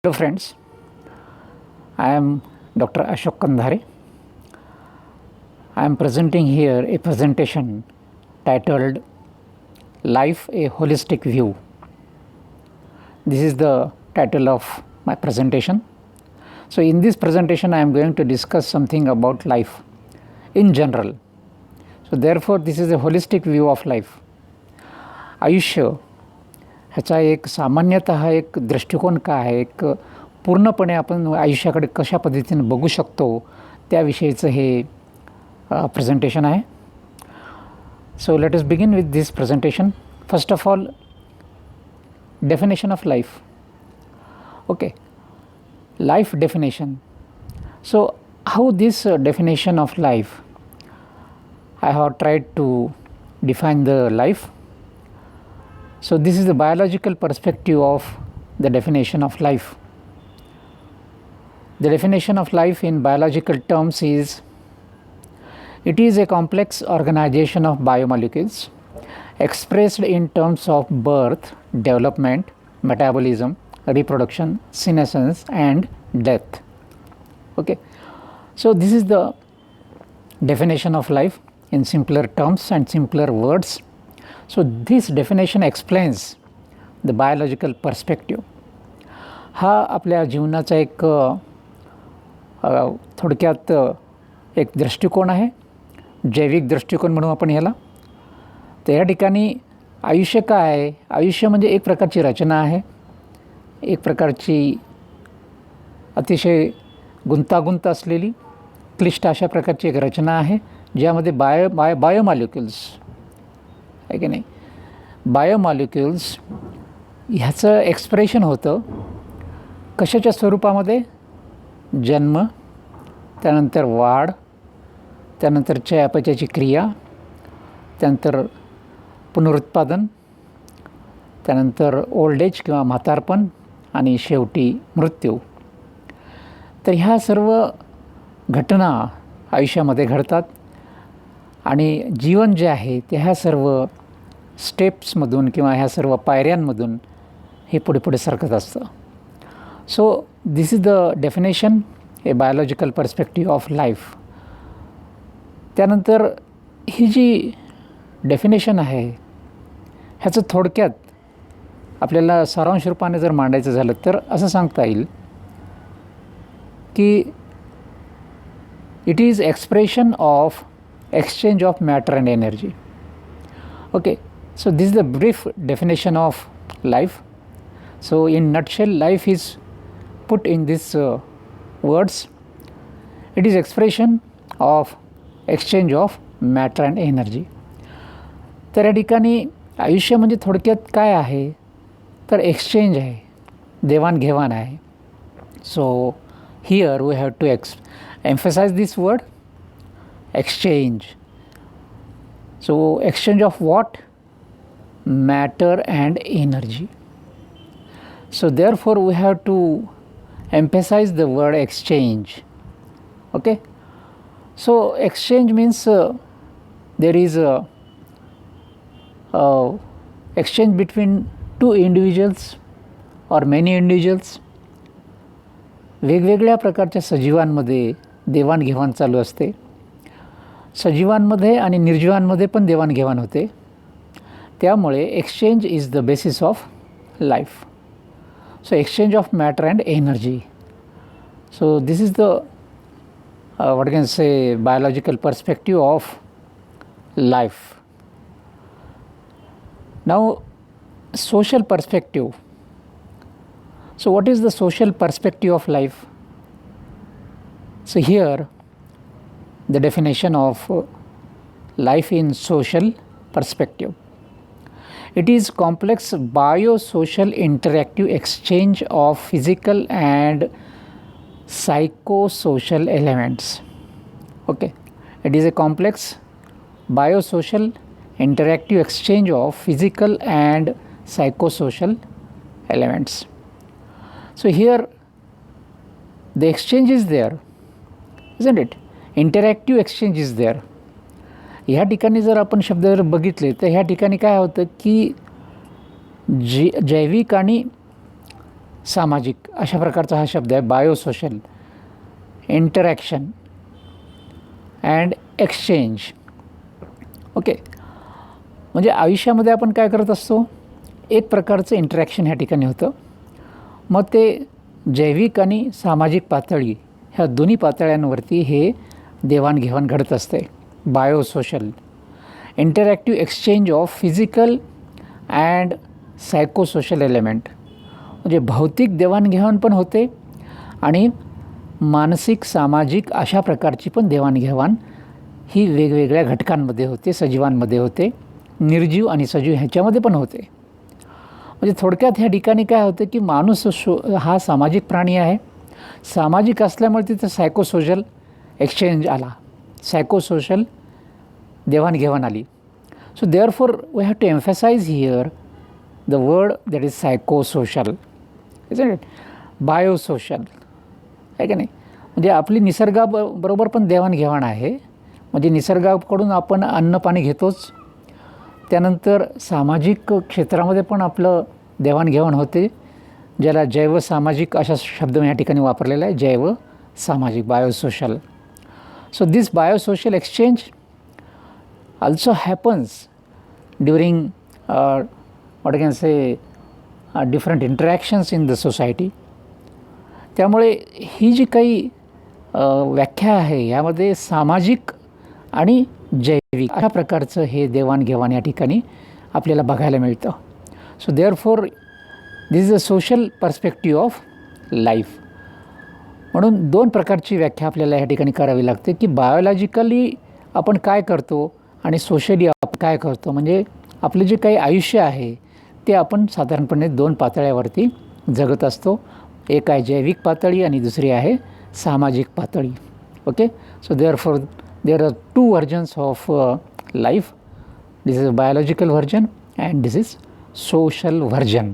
Hello friends, I am Dr. Ashok Kandhare. I am presenting here a presentation titled Life a Holistic View. This is the title of my presentation. So in this presentation I am going to discuss something about life in general. So therefore this is a holistic view of life. आयुष्य ह्याचा एक सामान्यतः एक दृष्टिकोन काय आहे, एक पूर्णपणे आपण आयुष्याकडे कशा पद्धतीने बघू शकतो त्याविषयीचं हे प्रेझेंटेशन आहे. So let us begin with this presentation. First of all, definition of life. Okay, life definition. So how this definition of life, I have tried to define the life. So this is the biological perspective of the definition of life. The definition of life in biological terms is, it is a complex organization of biomolecules expressed in terms of birth, development, metabolism, reproduction, senescence and death. Okay, so this is the definition of life in simpler terms and simpler words. So this definition explains the biological perspective. हा आपल्या जीवनाचा एक थोडक्यात एक दृष्टिकोन आहे, जैविक दृष्टिकोन म्हणू आपण ह्याला. तर या ठिकाणी आयुष्य काय आहे? आयुष्य म्हणजे एक प्रकारची रचना आहे, एक प्रकारची अतिशय गुंतागुंत असलेली क्लिष्ट अशा प्रकारची एक रचना आहे, ज्यामध्ये बायोमॉलिक्युल्स आहे की नाही, बायोमॉलिक्युल्स ह्याचं एक्सप्रेशन होतं कशाच्या स्वरूपामध्ये? जन्म, त्यानंतर वाढ, त्यानंतर चयापचयाची क्रिया, त्यानंतर पुनरुत्पादन, त्यानंतर ओल्ड एज किंवा म्हातारपण आणि शेवटी मृत्यू. तर ह्या सर्व घटना आयुष्यामध्ये घडतात आणि जीवन जे आहे ते ह्या सर्व स्टेप्समधून किंवा ह्या सर्व पायऱ्यांमधून हे पुढे पुढे सरकत असतं. So this is the definition, a biological perspective of life. त्यानंतर ही जी डेफिनेशन आहे ह्याचं थोडक्यात आपल्याला सारांश रूपाने जर मांडायचं झालं तर असं सांगता येईल की it is expression of exchange of matter and energy. Okay, so this is the brief definition of life. So in nutshell, life is put in these words. It is expression of exchange of matter and energy. तर या ठिकाणी आयुष्य म्हणजे थोडक्यात काय आहे तर exchange आहे, देवाणघेवाण आहे. So here we have to emphasize this word, exchange. So exchange of what? Matter and energy. So therefore we have to emphasize the word exchange. Okay, so exchange means there is a exchange between two individuals or many individuals. वेगवेगळ्या प्रकारच्या सजीवांमध्ये देवाणघेवाण चालू असते. सजीवांमध्ये आणि निर्जीवांमध्ये पण देवाणघेवाण होते. त्यामुळे exchange is the basis of life. So exchange of matter and energy. So this is the what can say biological perspective of life. Now social perspective. So what is the social perspective of life? So here the definition of life in social perspective. It is complex biosocial interactive exchange of physical and psychosocial elements. Okay, it is a complex biosocial interactive exchange of physical and psychosocial elements. So here the exchange is there, isn't it? Interactive exchange is there. ह्या ठिकाणी जर आपण शब्द जर बघितले तर ह्या ठिकाणी काय होतं की जैविक आणि सामाजिक अशा प्रकारचा हा शब्द आहे. बायोसोशल, इंटरॅक्शन अँड एक्सचेंज. ओके, म्हणजे आयुष्यामध्ये आपण काय करत असतो, एक प्रकारचं इंटरॅक्शन ह्या ठिकाणी होतं. मग ते जैविक आणि सामाजिक पातळी ह्या दोन्ही पातळ्यांवरती हे देवाणघेवाण घडत असते. Biosocial, interactive exchange of physical and psychosocial element, म्हणजे भौतिक देवाणघेवाण पण होते आणि मानसिक सामाजिक अशा प्रकारची पण देवाणघेवाण ही वेगवेगळ्या घटकांमध्ये होते, सजीवांमध्ये होते, निर्जीव आणि सजीव ह्याच्यामध्ये पण होते. म्हणजे थोडक्यात ह्या ठिकाणी काय होतं की माणूस हा सामाजिक प्राणी आहे. सामाजिक असल्यामुळे तिथं सायकोसोशल एक्सचेंज आला, सायकोसोशल देवाणघेवाण आली. So therefore we have to emphasise here the word that is psychosocial, isn't it. Biosocial आहे का नाही, म्हणजे आपली निसर्गाबरोबर पण देवाणघेवाण आहे. म्हणजे निसर्गाकडून आपण अन्न पाणी घेतोच, त्यानंतर सामाजिक क्षेत्रामध्ये पण आपलं देवाणघेवाण होते, ज्याला जैव सामाजिक अशा शब्द मी या ठिकाणी वापरलेला आहे. जैव सामाजिक, biosocial. So this biosocial exchange also happens during what I can say different interactions in the society. त्यामुळे ही जी काही व्याख्या आहे यामध्ये सामाजिक आणि जैविक अशा प्रकारचं हे देवाणघेवाण या ठिकाणी आपल्याला बघायला मिळतं. So therefore this is a social perspective of life. म्हणून दोन प्रकारची व्याख्या आपल्याला या ठिकाणी करावी लागते की बायोलॉजिकली आपण काय करतो आणि सोशली आपण काय करतो. म्हणजे आपलं जे काही आयुष्य आहे ते आपण साधारणपणे दोन पातळ्यावरती जगत असतो. एक आहे जैविक पातळी आणि दुसरी आहे सामाजिक पातळी. Okay, so therefore there are two versions of life. This is a biological version and this is social version.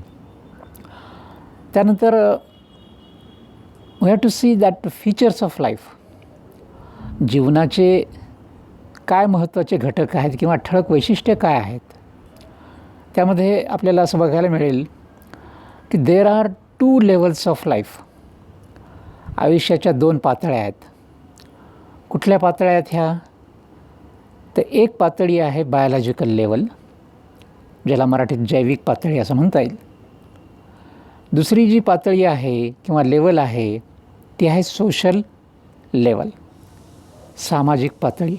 त्यानंतर we have to see that features of life. जीवनाचे काय महत्त्वाचे घटक आहेत किंवा ठळक वैशिष्ट्ये काय आहेत. त्यामध्ये आपल्याला असं बघायला मिळेल की there are two levels of life. आयुष्याच्या दोन पातळ्या आहेत. कुठल्या पातळ्या आहेत ह्या, तर एक पातळी आहे बायोलॉजिकल लेवल, ज्याला मराठीत जैविक पातळी असं म्हणता येईल. दुसरी जी पातळी आहे किंवा लेवल आहे ती आहे सोशल लेवल, सामाजिक पातळी.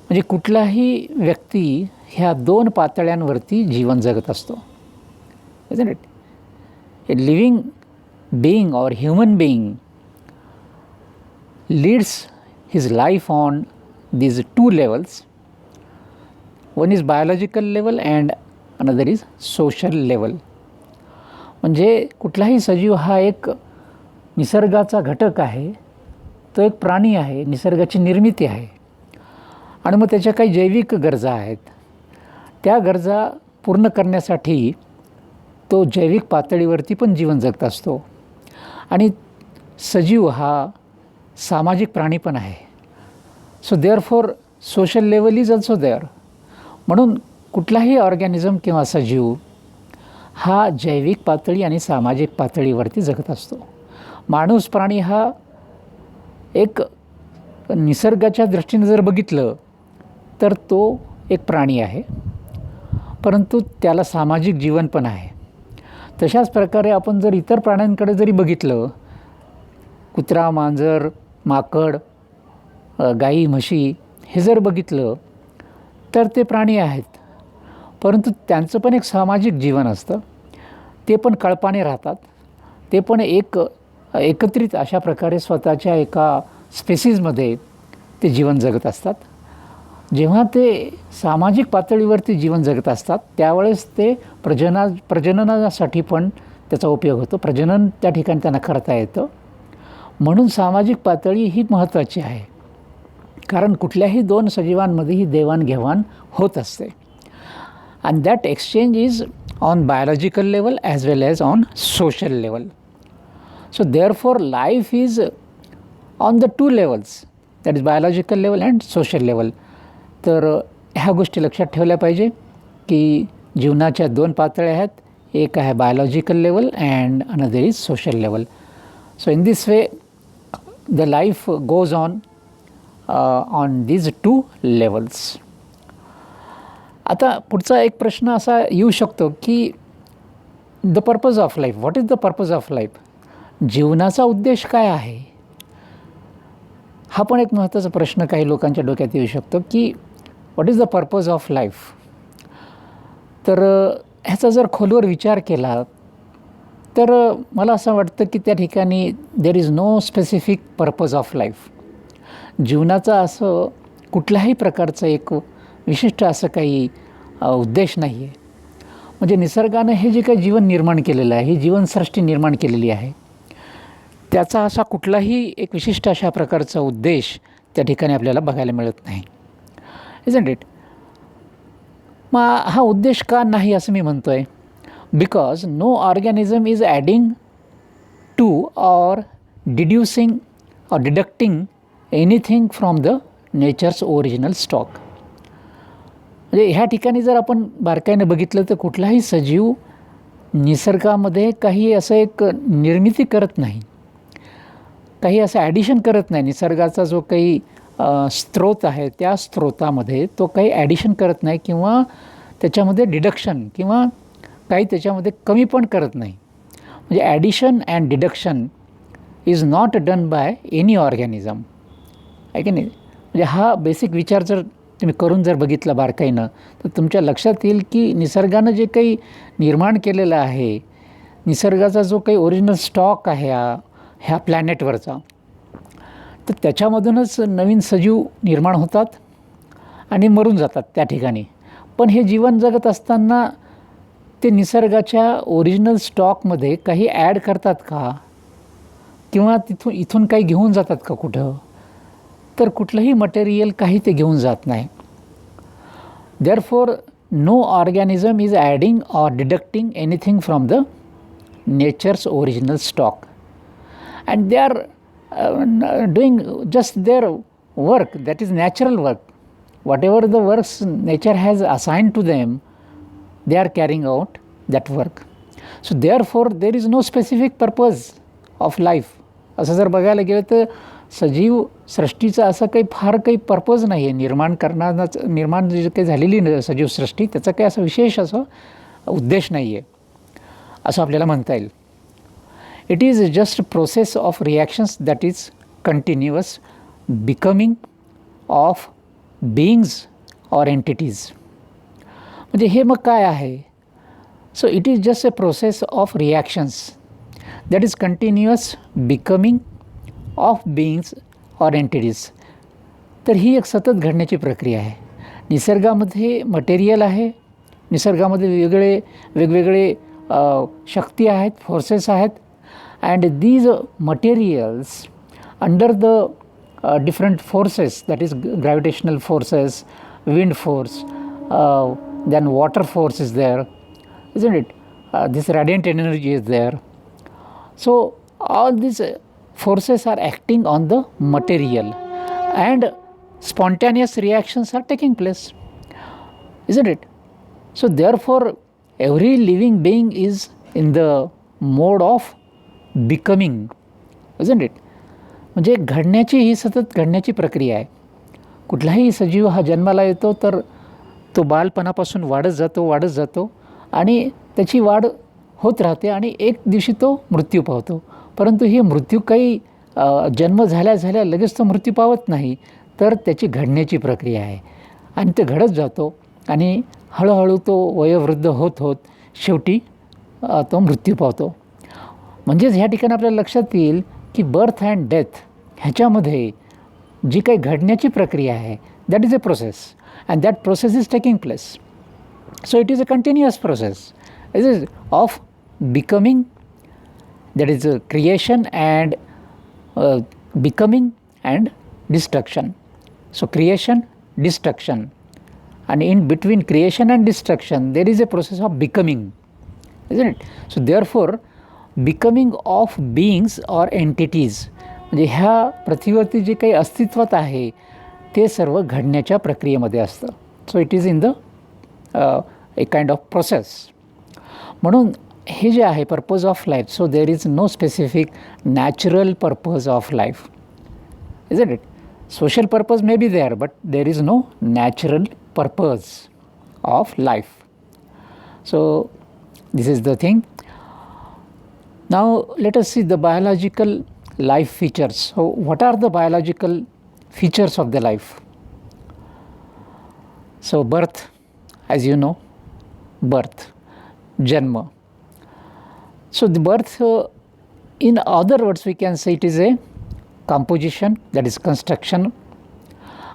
म्हणजे कुठलाही व्यक्ती ह्या दोन पातळ्यांवरती जीवन जगत असतो. Isn't it. A living being or human being leads his life on these two levels. One is biological level and another is social level. म्हणजे कुठलाही सजीव हा एक निसर्गाचा घटक आहे, तो एक प्राणी आहे, निसर्गाची निर्मिती आहे. आणि मग त्याच्या काही जैविक गरजा आहेत. त्या गरजा पूर्ण करण्यासाठी तो जैविक पातळीवरती पण जीवन जगत असतो. आणि सजीव हा सामाजिक प्राणी पण आहे. So therefore social level is also there. म्हणून कुठलाही ऑर्गॅनिझम किंवा सजीव हा जैविक पातळी आणि सामाजिक पातळीवरती जगत असतो. माणूस प्राणी हा एक निसर्गाच्या दृष्टीने जर बघितलं तर तो एक प्राणी आहे, परंतु त्याला सामाजिक जीवन पण आहे. तशाच प्रकारे आपण जर इतर प्राण्यांकडे जरी बघितलं, कुत्रा, मांजर, माकड, गाई, म्हशी हे जर बघितलं तर ते प्राणी आहेत, परंतु त्यांचं पण एक सामाजिक जीवन असतं. ते पण कळपाने राहतात. ते पण एकत्रित अशा प्रकारे स्वतःच्या एका स्पेसीजमध्ये ते जीवन जगत असतात. जेव्हा ते सामाजिक पातळीवरती जीवन जगत असतात त्यावेळेस ते प्रजननासाठी पण त्याचा उपयोग होतो. प्रजनन त्या ठिकाणी त्यांना करता येतं. म्हणून सामाजिक पातळी ही महत्त्वाची आहे, कारण कुठल्याही दोन सजीवांमध्ये ही देवाणघेवाण होत असते. And that exchange is on biological level as well as on social level. So therefore life is on the two levels, that is biological level and social level. तर ह्या गोष्टी लक्षात ठेवल्या पाहिजे की जीवनाच्या दोन पातळ्या आहेत. एक आहे biological level and another is social level. So in this way the life goes on these two levels. आता पुढचा एक प्रश्न असा येऊ शकतो की the purpose of life, what is the purpose of life, जीवनाचा उद्देश काय आहे. हा पण एक महत्त्वाचा प्रश्न काही लोकांच्या डोक्यात येऊ शकतो की what is the purpose of life. तर ह्याचा जर खोलवर विचार केला तर मला असं वाटतं की त्या ठिकाणी there is no specific purpose of life. जीवनाचा असं कुठल्याही प्रकारचं एक विशिष्ट असं काही उद्देश नाही आहे. म्हणजे निसर्गानं हे जे काही जीवन निर्माण केलेलं आहे, ही जीवनसृष्टी निर्माण केलेली आहे, त्याचा असा कुठलाही एक विशिष्ट अशा प्रकारचा उद्देश त्या ठिकाणी आपल्याला बघायला मिळत नाही. Isn't it. मग हा उद्देश का नाही असं मी म्हणतो आहे. Because no organism is adding to or deducing or deducting anything from the nature's original stock. म्हणजे ह्या ठिकाणी जर आपण बारकाईने बघितलं तर कुठलाही सजीव निसर्गामध्ये काही असं एक निर्मिती करत नाही, काही असं ॲडिशन करत नाही. निसर्गाचा जो काही स्रोत आहे त्या स्रोतामध्ये तो काही ॲडिशन करत नाही किंवा त्याच्यामध्ये डिडक्शन किंवा काही त्याच्यामध्ये कमी पण करत नाही. म्हणजे addition and deduction is not done by any organism, आहे की नाही. म्हणजे हा बेसिक विचार जर तुम्ही करून जर बघितला बारकाईनं तर तुमच्या लक्षात येईल की निसर्गानं जे काही निर्माण केलेलं आहे, निसर्गाचा जो काही ओरिजिनल स्टॉक आहे ह्या प्लॅनेटवरचा, तर त्याच्यामधूनच नवीन सजीव निर्माण होतात आणि मरून जातात त्या ठिकाणी. पण हे जीवन जगत असताना ते निसर्गाच्या ओरिजिनल स्टॉकमध्ये काही ॲड करतात का किंवा इथून काही घेऊन जातात का कुठं, तर कुठलंही मटेरियल काही ते घेऊन जात नाही. Therefore no organism is adding or deducting anything from the nature's original stock and they are doing just their work, that is natural work. Whatever the works nature has assigned to them, they are carrying out that work. So therefore there is no specific purpose of life. असं जर बघायला गेलं तर सजीव सृष्टीचा असं काही फार काही पर्पज नाही आहे. निर्माण जे काही झालेली सजीव सृष्टी त्याचा काही असं विशेष असं उद्देश नाही आहे असं आपल्याला म्हणता येईल. It is just process of reactions that is continuous becoming of beings or entities. म्हणजे हे मग काय आहे. So it is just a process of reactions that is continuous becoming of beings or entities. तर ही एक सतत घडण्याची प्रक्रिया आहे. निसर्गामध्ये मटेरियल आहे, निसर्गामध्ये वेगवेगळे शक्ती आहेत, फोर्सेस आहेत, and these materials under the different forces that is gravitational forces, wind force, then water force is there, isn't it? This radiant energy is there. So all these forces are acting on the material and spontaneous reactions are taking place, isn't it? So therefore every living being is in the mode of becoming, isn't it? म्हणजे घडण्याची ही सतत घडण्याची प्रक्रिया आहे. कुठलाही सजीव हा जन्माला येतो तर तो बालपणापासून वाढत जातो आणि त्याची वाढ होत राहते आणि एक दिवशी तो मृत्यू पावतो. परंतु ही मृत्यू काही जन्म झाल्या लगेच तो मृत्यू पावत नाही, तर त्याची घडण्याची प्रक्रिया आहे आणि ते घडत जातो आणि हळूहळू तो वयोवृद्ध होत शेवटी तो मृत्यू पावतो. म्हणजेच ह्या ठिकाणी आपल्याला लक्षात येईल की बर्थ अँड डेथ ह्याच्यामध्ये जी काही घडण्याची प्रक्रिया आहे that is a process. And that process is taking place. So it is a continuous process. It is of becoming, that is creation and becoming and destruction. So creation, destruction, and in between creation and destruction there is a process of becoming, isn't it? So therefore becoming of beings or entities, म्हणजे ह्या पृथ्वीवरती जे काही अस्तित्वात आहे ते सर्व घडण्याच्या प्रक्रियेमध्ये असतं. So it is in the a kind of process. म्हणून हे जे आहे purpose of life, so there is no specific natural purpose of life, isn't it? Social purpose may be there, but there is no natural purpose of life. So this is the thing. Now let us see the biological life features. So what are the biological features of the life? So birth, as you know, birth, janma. So the birth, in other words we can say it is a composition, that is construction.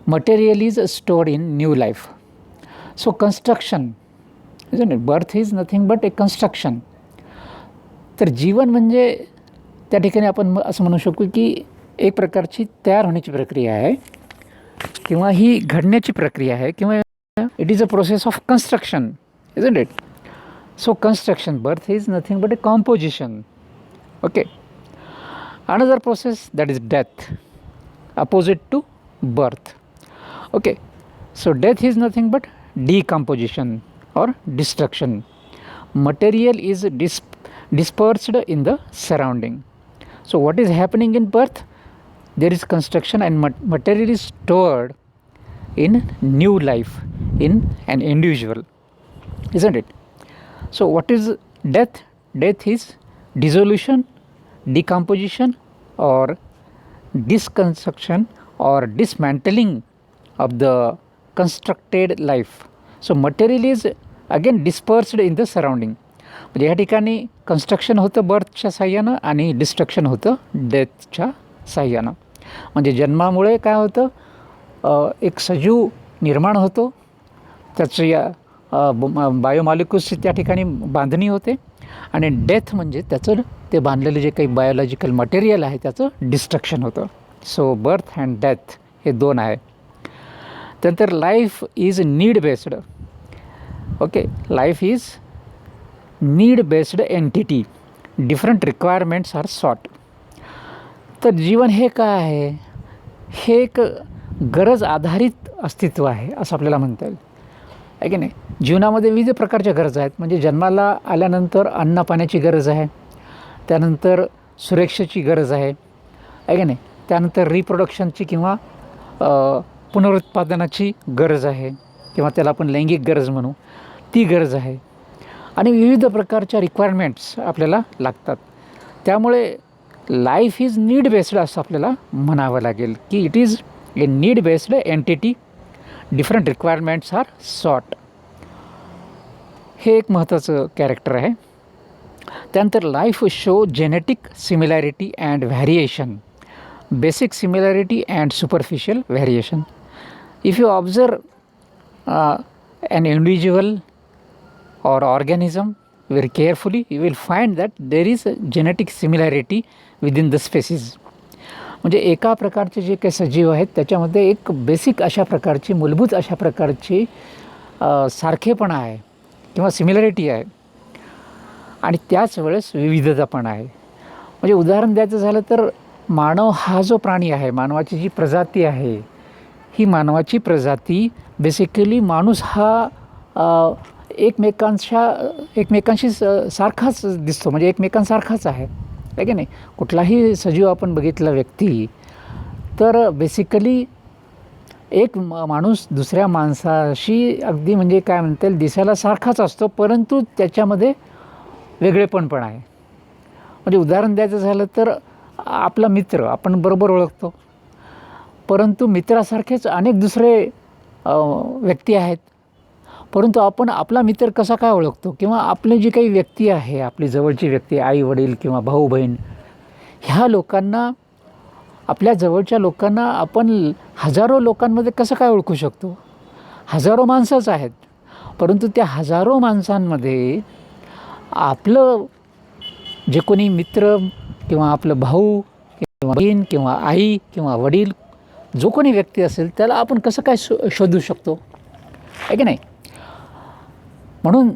Material is stored in new life. So construction, isn't it? Birth is nothing but a construction. तर जीवन म्हणजे त्या ठिकाणी आपण असं म्हणू शकू की एक प्रकारची तयार होण्याची प्रक्रिया आहे, किंवा ही घडण्याची प्रक्रिया आहे, किंवा it is a process of construction, isn't it? So construction, birth is nothing but a composition. Okay. Another process, that is death, opposite to birth. Okay, so death is nothing but decomposition or destruction. Material is dispersed in the surrounding. So what is happening in birth? There is construction and material is stored in new life, in an individual, isn't it? So what is death? Death is dissolution, decomposition or disconstruction or dismantling of the constructed life. So material is again dispersed in the surrounding. म्हणजे या ठिकाणी construction होतं बर्थच्या साह्यानं आणि destruction होतं डेथच्या साह्यानं. म्हणजे जन्मामुळे काय होतं, एक सजीव निर्माण होतो, त्याचं या बायोमॉलिक्युल्सची त्या ठिकाणी बांधणी होते, आणि डेथ म्हणजे त्याचं ते बांधलेलं जे काही बायोलॉजिकल मटेरियल आहे त्याचं डिस्ट्रक्शन होतं. सो बर्थ अँड डेथ हे दोन आहे. त्यानंतर life is need based. Okay, life is need based entity, different requirements are sought. तर जीवन हे काय आहे, हे एक गरज आधारित अस्तित्व आहे असं आपल्याला म्हणता येईल, आहे की नाही. जीवनामध्ये विविध प्रकारच्या गरजा आहेत. म्हणजे जन्माला आल्यानंतर अन्न पाण्याची गरज आहे, त्यानंतर सुरक्षेची गरज आहे की नाही, त्यानंतर रिप्रोडक्शनची किंवा पुनरुत्पादनाची गरज आहे, किंवा त्याला आपण लैंगिक गरज म्हणू, ती गरज आहे. आणि विविध प्रकारच्या रिक्वायरमेंट्स आपल्याला लागतात. त्यामुळे लाईफ इज नीड बेस्ड असं आपल्याला म्हणावं लागेल की it is a need based entity, different requirements are sought. हे एक महत्त्वाचं कॅरेक्टर आहे. त्यानंतर life show genetic similarity and variation, basic similarity and superficial variation. If you observe an individual or organism very carefully, you will find that there is a genetic similarity within the species. म्हणजे एका प्रकारचे जे काही सजीव आहेत त्याच्यामध्ये एक basic अशा प्रकारची, मूलभूत अशा प्रकारची सारखेपणा आहे किंवा सिमिलॅरिटी आहे, आणि त्याच वेळेस विविधता पण आहे. म्हणजे उदाहरण द्यायचं झालं तर मानव हा जो प्राणी आहे, मानवाची जी प्रजाती आहे, ही मानवाची प्रजाती बेसिकली माणूस हा एकमेकांशी सारखाच दिसतो, म्हणजे एकमेकांसारखाच आहे की नाही. कुठलाही सजीव आपण बघितला व्यक्ती तर बेसिकली एक माणूस दुसऱ्या माणसाशी अगदी म्हणजे काय म्हणता येईल दिसायला सारखाच असतो, परंतु त्याच्यामध्ये वेगळेपण पण आहे. म्हणजे उदाहरण द्यायचं झालं तर आपला मित्र आपण बरोबर ओळखतो, परंतु मित्रासारखेच अनेक दुसरे व्यक्ती आहेत, परंतु आपण आपला मित्र कसा काय ओळखतो, किंवा आपली जी काही व्यक्ती आहे, आपली जवळची व्यक्ती, आई वडील किंवा भाऊ बहीण, ह्या लोकांना, आपल्या जवळच्या लोकांना आपण हजारो लोकांमध्ये कसं काय ओळखू शकतो. हजारो माणसंच आहेत, परंतु त्या हजारो माणसांमध्ये आपलं जे कोणी मित्र किंवा आपलं भाऊ किंवा बहीण किंवा आई किंवा वडील जो कोणी व्यक्ती असेल त्याला आपण कसं काय शोधू शकतो, आहे की नाही. म्हणून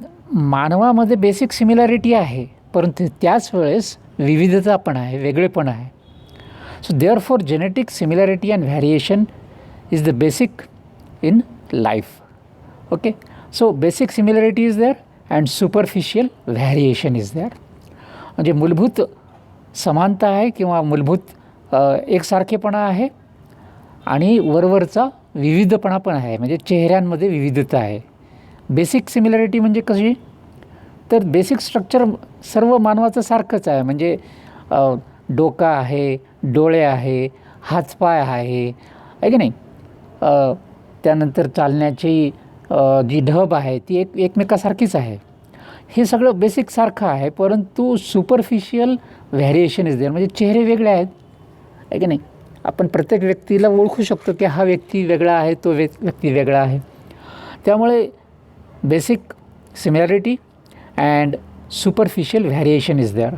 मानवामध्ये बेसिक सिमिलॅरिटी आहे, परंतु त्याच वेळेस विविधता पण आहे, वेगळेपण आहे. So therefore genetic similarity and variation is the basic in life. Okay, so basic similarity is there and superficial variation is there. म्हणजे मूलभूत समानता आहे किंवा मूलभूत एकसारखेपणा आहे आणि वरवरचा विविधपणा पण आहे. म्हणजे चेहऱ्यांमध्ये विविधता आहे. बेसिक सिमिलॅरिटी म्हणजे कशी, तर बेसिक स्ट्रक्चर सर्व मानवाचं सारखंच आहे. म्हणजे डोका आहे, डोळे आहे, हातपाय आहे की नाही. त्यानंतर चालण्याची जी ढब आहे ती एकमेकासारखीच आहे. हे सगळं बेसिक सारखं आहे, परंतु सुपरफिशियल व्हॅरिएशन इज देअर. म्हणजे चेहरे वेगळे आहेत आहे की नाही. आपण प्रत्येक व्यक्तीला ओळखू शकतो की हा व्यक्ती वेगळा आहे, तो व्यक्ती वेगळा आहे. त्यामुळे basic similarity and superficial variation is there.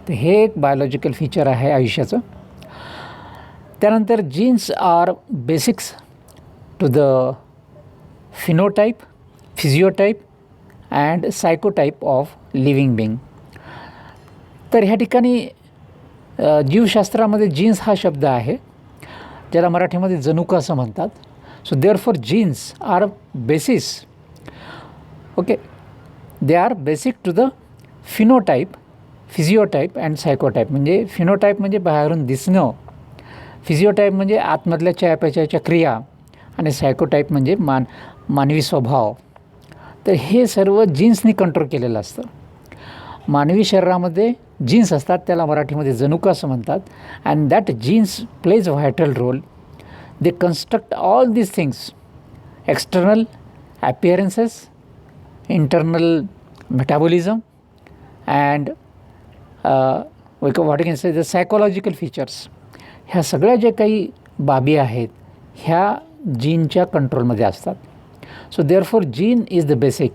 तर हे एक बायोलॉजिकल फीचर आहे आयुष्याचं. त्यानंतर genes are basics to the phenotype, physiotype and psychotype of living being. तर ह्या ठिकाणी जीवशास्त्रामध्ये जीन्स हा शब्द आहे, ज्याला मराठीमध्ये जनुक असं म्हणतात. So therefore genes are basis, okay, they are basic to the phenotype, physiotype and psychotype. म्हणजे फिनोटाईप म्हणजे बाहेरून दिसणं, फिजिओटाईप म्हणजे आतमधल्या चयापचयाच्या क्रिया आणि सायकोटाईप म्हणजे मानवी स्वभाव. तर हे सर्व जीन्सनी कंट्रोल केलेलं असतं. मानवी शरीरामध्ये जीन्स असतात, त्याला मराठीमध्ये जनुक असं म्हणतात. And that genes plays vital role. They construct all these things, external appearances, internal metabolism and what can say the psychological features. ह्या सगळ्या जे काही बाबी आहेत ह्या जीनच्या कंट्रोलमध्ये असतात. So therefore gene is the basic.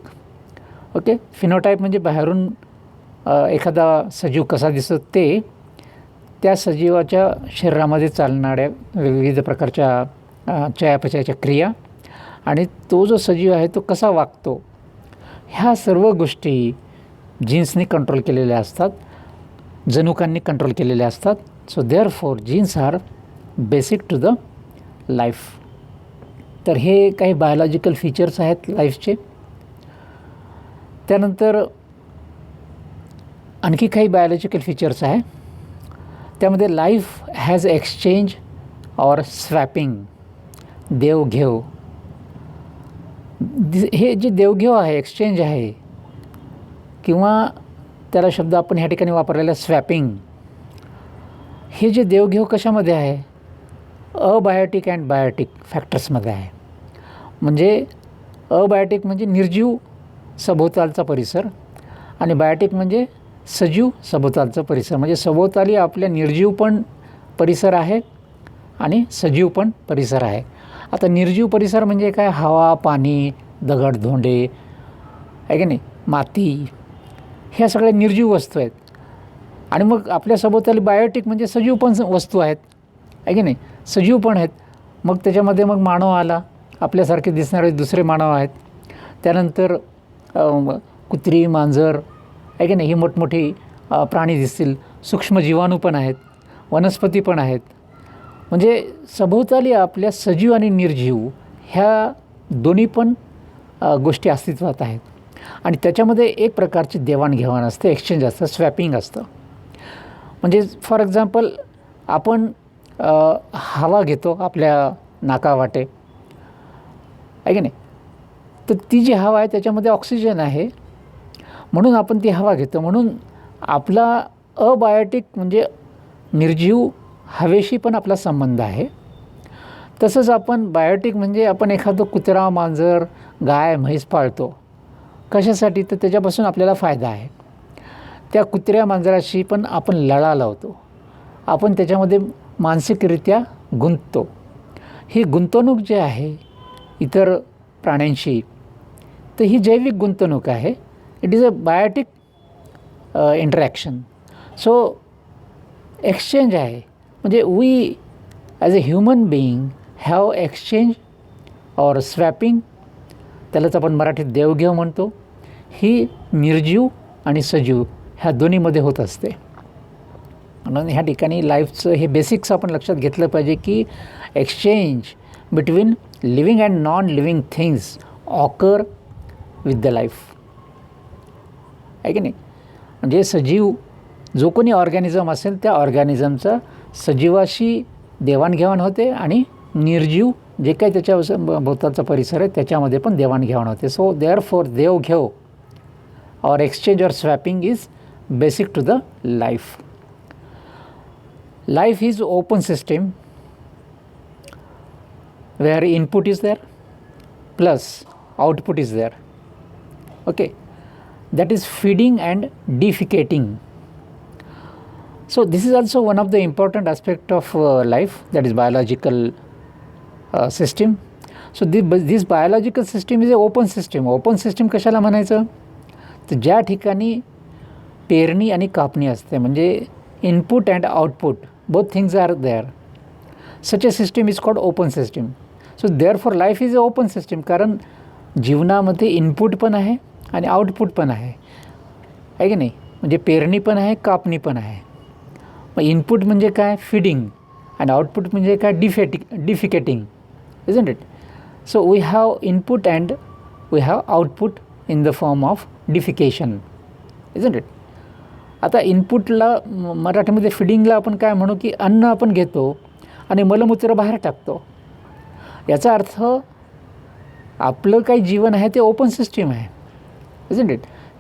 Okay, phenotype म्हणजे बाहेरून एखादा सजीव कसा दिसतो ते, त्या सजीवाच्या शरीरामध्ये चालणाऱ्या विविध प्रकारच्या चयापचयाच्या क्रिया आणि तो जो सजीव आहे तो कसा वागतो, ह्या सर्व गोष्टी जीन्सनी कंट्रोल केलेल्या असतात, जनुकांनी कंट्रोल केलेल्या असतात. So therefore genes are basic to the life. तर हे काही बायोलॉजिकल फीचर्स आहेत लाईफचे. त्यानंतर आणखी काही बायोलॉजिकल फीचर्स आहे. त्यामध्ये life has exchange or swapping, देवघेव. हे जे देवघेव आहे, एक्सचेंज आहे, किंवा त्याला शब्द आपण ह्या ठिकाणी वापरलेला स्वॅपिंग. हे जे देवघेव कशामध्ये आहे, अबायोटिक अँड बायोटिक फॅक्टर्समध्ये आहे. म्हणजे अबायोटिक म्हणजे निर्जीव सभोवतालचा परिसर आणि बायोटिक म्हणजे सजीव सभोवतालचा परिसर. म्हणजे सभोवताली आपल्या निर्जीव पण परिसर आहे आणि सजीव पण परिसर आहे. आता निर्जीव परिसर म्हणजे काय, हवा, पाणी, दगड, धोंडे आहे की नाही, माती, ह्या सगळ्या निर्जीव वस्तू आहेत. आणि मग आपल्या सभोवताली बायोटिक म्हणजे सजीव पण वस्तू आहेत आहे की नाही, सजीव पण आहेत. मग त्याच्यामध्ये मग मानव आला, आपल्यासारखे दिसणारे दुसरे मानव आहेत. त्यानंतर कुत्री, मांजर आहे की नाही, ही मोठमोठी प्राणी दिसतील. सूक्ष्म जीवाणू पण आहेत, वनस्पती पण आहेत. म्हणजे सभोवताली आपल्या सजीव आणि निर्जीव ह्या दोन्ही पण गोष्टी अस्तित्वात आहेत. आणि त्याच्यामध्ये एक प्रकारची देवाणघेवाण असते, एक्सचेंज असतं, स्वॅपिंग असतं. म्हणजे फॉर एक्झाम्पल आपण हवा घेतो आपल्या नाकावाटे आहे की नाही, तर ती जी हवा आहे त्याच्यामध्ये ऑक्सिजन आहे म्हणून आपण ती हवा घेतो. म्हणून आपला अबायोटिक म्हणजे निर्जीव हवेशी पण आपला संबंध आहे. तसंच आपण बायोटिक म्हणजे आपण एखादं कुत्रा, मांजर, गाय, म्हैस पाळतो. कशासाठी, तर त्याच्यापासून आपल्याला फायदा आहे. त्या कुत्र्या मांजराशी पण आपण लळा लावतो, आपण त्याच्यामध्ये मानसिकरित्या गुंततो. ही गुंतवणूक जी आहे इतर प्राण्यांशी, तर ही जैविक गुंतवणूक आहे. It is a biotic interaction. So exchange आहे म्हणजे we as a human being have exchange or swapping, त्यालाच आपण मराठीत देवघेव म्हणतो. ही निर्जीव आणि सजीव ह्या दोन्हीमध्ये होत असते. म्हणून ह्या ठिकाणी लाईफचं हे बेसिक्स आपण लक्षात घेतलं पाहिजे की exchange between living and non living things occur with the life. आहे की नाही. म्हणजे सजीव जो कोणी ऑर्गॅनिझम असेल त्या ऑर्गॅनिझमचा सजीवाशी देवाणघेवाण होते आणि निर्जीव जे काही त्याच्या भोवतालचा परिसर आहे त्याच्यामध्ये पण देवाणघेवाण होते. सो देअरफॉर देवघेव or exchange or swapping is basic to the life. Life is open system where input is there plus output is there. Okay, that is feeding and defecating. So this is also one of the important aspect of life, that is biological system. So this biological system is a open system. Open system कशाला म्हणायचं, तर ज्या ठिकाणी पेरणी आणि कापणी असते, म्हणजे input and output both things are there, such a system is called open system. So therefore life is a open system, कारण जीवनामध्ये इनपुट पण आहे आणि आउटपुट पण आहे की नाही. म्हणजे पेरणी पण आहे, कापणी पण आहे. मग इनपुट म्हणजे काय, फिडिंग, आणि आउटपुट म्हणजे काय, defecating, isn't it. So we have input and we have output in the form of defecation, isn't it. आता इनपुटला मराठीमध्ये फिडिंगला आपण काय म्हणू, की अन्न आपण घेतो आणि मलमूत्र बाहेर टाकतो. याचा अर्थ आपलं काही जीवन आहे ते ओपन सिस्टीम आहे, इजंट इट.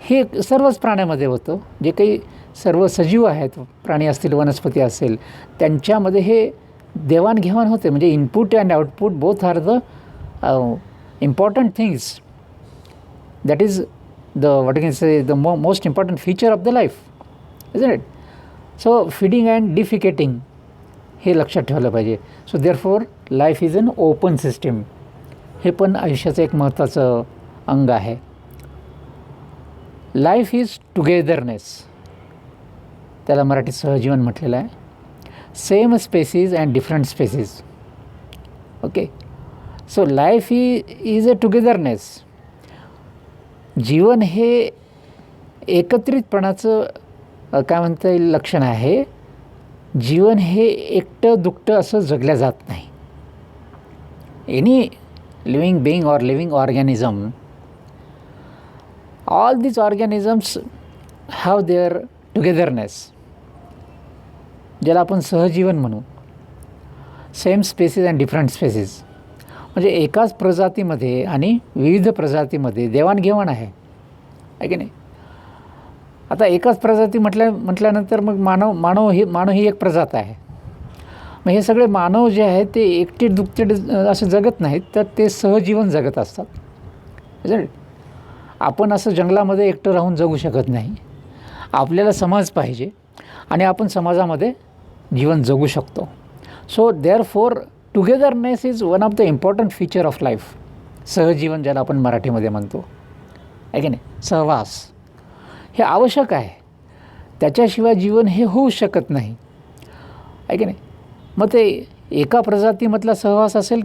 हे सर्वच प्राण्यामध्ये होतं. जे काही सर्व सजीव आहेत, प्राणी असतील, वनस्पती असेल, त्यांच्यामध्ये हे देवाणघेवाण होते. म्हणजे input and output both are the important things. That is what you can say the most important feature of the life, isn't it? So feeding and defecating हे लक्षात ठेवलं पाहिजे. So therefore life is an open system. हे पण आयुष्याचं एक महत्त्वाचं अंग आहे. लाईफ इज टुगेदरनेस, त्याला मराठीत सहजीवन म्हटलेलं आहे. Same species and different species. Okay, so life is a togetherness. जीवन हे एकत्रितपणाचं काय म्हणता येईल लक्षण आहे. जीवन हे एकटं दुकटं असं जगल्या जात नाही. एनी लिव्हिंग बीइंग और living organism, all these organisms have their togetherness, ज्याला आपण सहजीवन म्हणू. Same species and different species, म्हणजे एकाच प्रजातीमध्ये आणि विविध प्रजातीमध्ये देवाणघेवाण आहे की नाही. आता एकाच प्रजाती म्हटल्यानंतर मग मानव ही एक प्रजात आहे. मग हे सगळे मानव जे आहेत ते एकटे दुकटे असं जगत नाहीत, तर ते सहजीवन जगत असतात. आपण असं जंगलामध्ये एकटं राहून जगू शकत नाही. आपल्याला समाज पाहिजे आणि आपण समाजामध्ये जीवन जगू शकतो. So therefore togetherness is one of the important feature of life. सहजीवन ज्याला आपण मराठीमध्ये म्हणतो आहे की नाही, सहवास हे आवश्यक आहे. त्याच्याशिवाय जीवन हे होऊ शकत नाही आहे की नाही. मग ते एका प्रजातीमधला सहवास असेल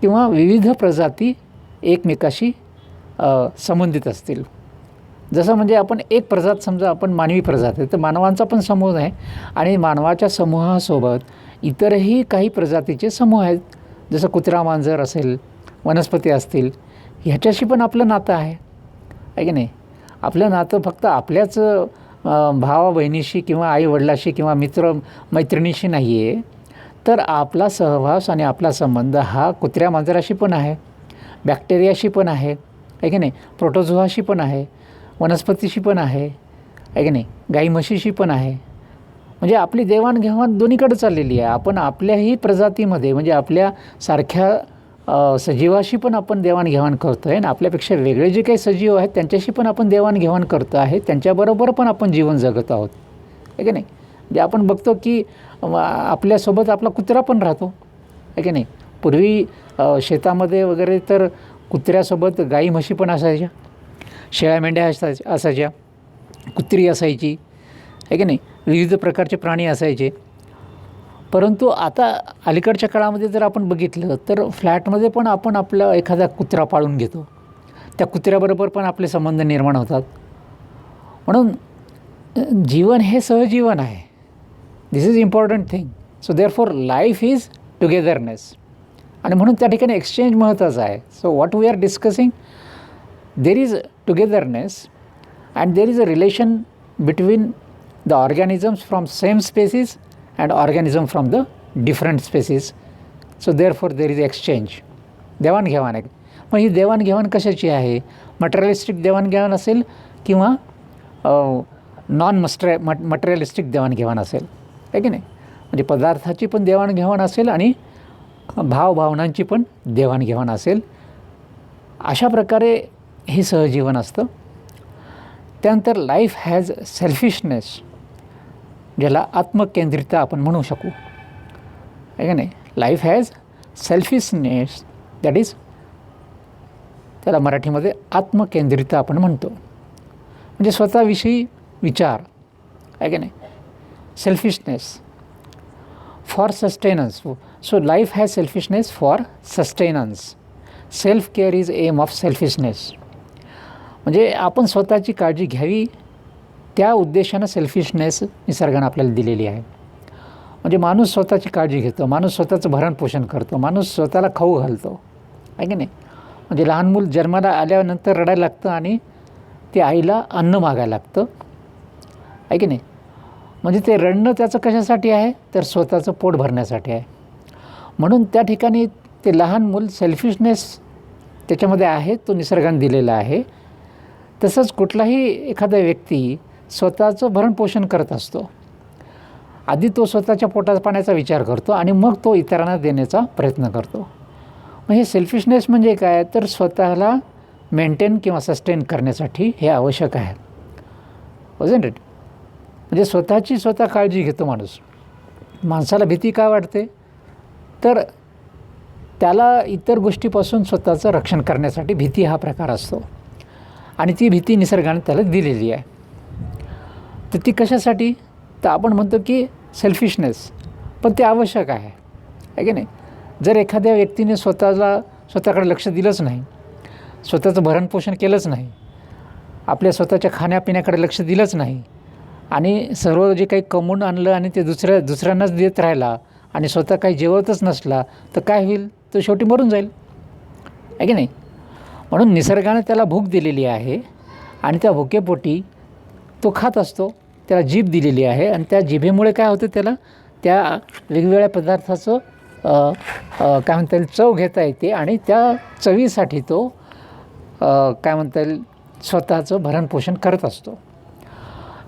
किंवा विविध प्रजाती एकमेकाशी संबंधित असतील. जसं म्हणजे आपण एक प्रजात, समजा आपण मानवी प्रजात आहे, तर मानवांचा पण समूह आहे आणि मानवाच्या समूहासोबत इतरही काही प्रजातीचे समूह आहेत. जसं कुत्रा, मांजर असेल, वनस्पती असतील, ह्याच्याशी पण आपलं नातं आहे की नाही. आपलं नातं फक्त आपल्याच भावा बहिणीशी किंवा आई वडिलाशी किंवा मित्र मैत्रिणीशी नाही आहे, तर आपला सहवास आणि आपला संबंध हा कुत्र्या मांजराशी पण आहे, बॅक्टेरियाशी पण आहे की नाही, प्रोटोझोआशी पण आहे, वनस्पतीशी पण आहे की नाही, गाई म्हशीशी पण आहे. म्हणजे आपली देवाणघेवाण दोन्हीकडे चाललेली आहे. आपण आपल्याही प्रजातीमध्ये म्हणजे आपल्या सारख्या सजीवाशी पण आपण देवाणघेवाण करतो आहे, आणि आपल्यापेक्षा वेगळे जे काही सजीव आहेत त्यांच्याशी पण आपण देवाणघेवाण करतो आहे. त्यांच्याबरोबर पण आपण जीवन जगत आहोत आहे की नाही. म्हणजे आपण बघतो की आपल्यासोबत आपला कुत्रा पण राहतो आहे की नाही. पूर्वी शेतामध्ये वगैरे तर कुत्र्यासोबत गाई म्हशी पण असायच्या, शेळ्या मेंढ्या असायच्या, कुत्री असायची आहे की नाही, विविध प्रकारचे प्राणी असायचे. परंतु आता अलीकडच्या काळामध्ये जर आपण बघितलं तर फ्लॅटमध्ये पण आपण आपला एखादा कुत्रा पाळून घेतो. त्या कुत्र्याबरोबर पण आपले संबंध निर्माण होतात. म्हणून जीवन हे सहजीवन आहे. This is important thing. So therefore life is togetherness, आणि म्हणून त्या ठिकाणी एक्सचेंज महत्त्वाचं आहे. So what we are discussing, there is togetherness and there is a relation between the organisms from same species and organism from the different species. So therefore there is exchange, देवाणघेवाण आहे. मग ही देवाणघेवाण कशाची आहे? Materialistic देवाणघेवाण असेल किंवा materialistic देवाणघेवाण असेल, आहे की नाही? म्हणजे पदार्थाची पण देवाणघेवाण असेल आणि भावभावनांची पण देवाणघेवाण असेल. अशा प्रकारे हे सहजीवन असतं. त्यानंतर लाईफ हॅज सेल्फिशनेस, ज्याला आत्मकेंद्रितता आपण म्हणू शकू, आहे का नाही? Life has selfishness, that is, त्याला मराठीमध्ये आत्मकेंद्रितता आपण म्हणतो. म्हणजे स्वतःविषयी विचार, आहे की नाही? Selfishness for sustenance. So life has selfishness for sustenance. Self care is aim of selfishness. म्हणजे आपण स्वतःची काळजी घ्यावी, त्या उद्देशानं सेल्फिशनेस निसर्गानं आपल्याला दिलेली आहे. म्हणजे माणूस स्वतःची काळजी घेतो, माणूस स्वतःचं भरणपोषण करतो, माणूस स्वतःला खाऊ घालतो, आहे की नाही? म्हणजे लहान मूल जन्माला आल्यानंतर रडायला लागतं आणि ते आईला अन्न मागायला लागतं, आहे की नाही? म्हणजे ते रडणं त्याचं कशासाठी आहे? तर स्वतःचं पोट भरण्यासाठी आहे. म्हणून त्या ठिकाणी ते लहान मूल सेल्फिशनेस त्याच्यामध्ये आहे, तो निसर्गाने दिलेला आहे. तसंच कुठलाही एखादा व्यक्ती स्वतःचं भरणपोषण करत असतो. आधी तो स्वतःच्या पोटा पाण्याचा विचार करतो आणि मग तो इतरांना देण्याचा प्रयत्न करतो. मग हे सेल्फिशनेस म्हणजे काय? तर स्वतःला मेंटेन किंवा सस्टेन करण्यासाठी हे आवश्यक आहे. Wasn't it? म्हणजे स्वतःची स्वतः काळजी घेतो माणूस. माणसाला भीती का वाटते? तर त्याला इतर गोष्टीपासून स्वतःचं रक्षण करण्यासाठी भीती हा प्रकार असतो आणि ती भीती निसर्गाने त्याला दिलेली आहे. तर ती कशासाठी? तर आपण म्हणतो की सेल्फिशनेस, पण ते आवश्यक आहे, आहे की नाही? जर एखाद्या व्यक्तीने स्वतःकडे लक्ष दिलंच नाही, स्वतःचं भरणपोषण केलंच नाही, आपल्या स्वतःच्या खाण्यापिण्याकडे लक्ष दिलंच नाही आणि सर्व जे काही कमवून आणलं आणि ते दुसऱ्यांनाच देत राहिला आणि स्वतः काही जेवतच नसला, तर काय होईल? तो शेवटी मरून जाईल, आहे की नाही? म्हणून निसर्गाने त्याला भूक दिलेली आहे आणि त्या भुकेपोटी तो खात असतो. त्याला जीभ दिलेली आहे आणि त्या जिभेमुळे काय होतं? त्याला त्या वेगवेगळ्या पदार्थाचं काय म्हणता येईल, चव घेता येते आणि त्या चवीसाठी तो काय म्हणता येईल, स्वतःचं भरणपोषण करत असतो.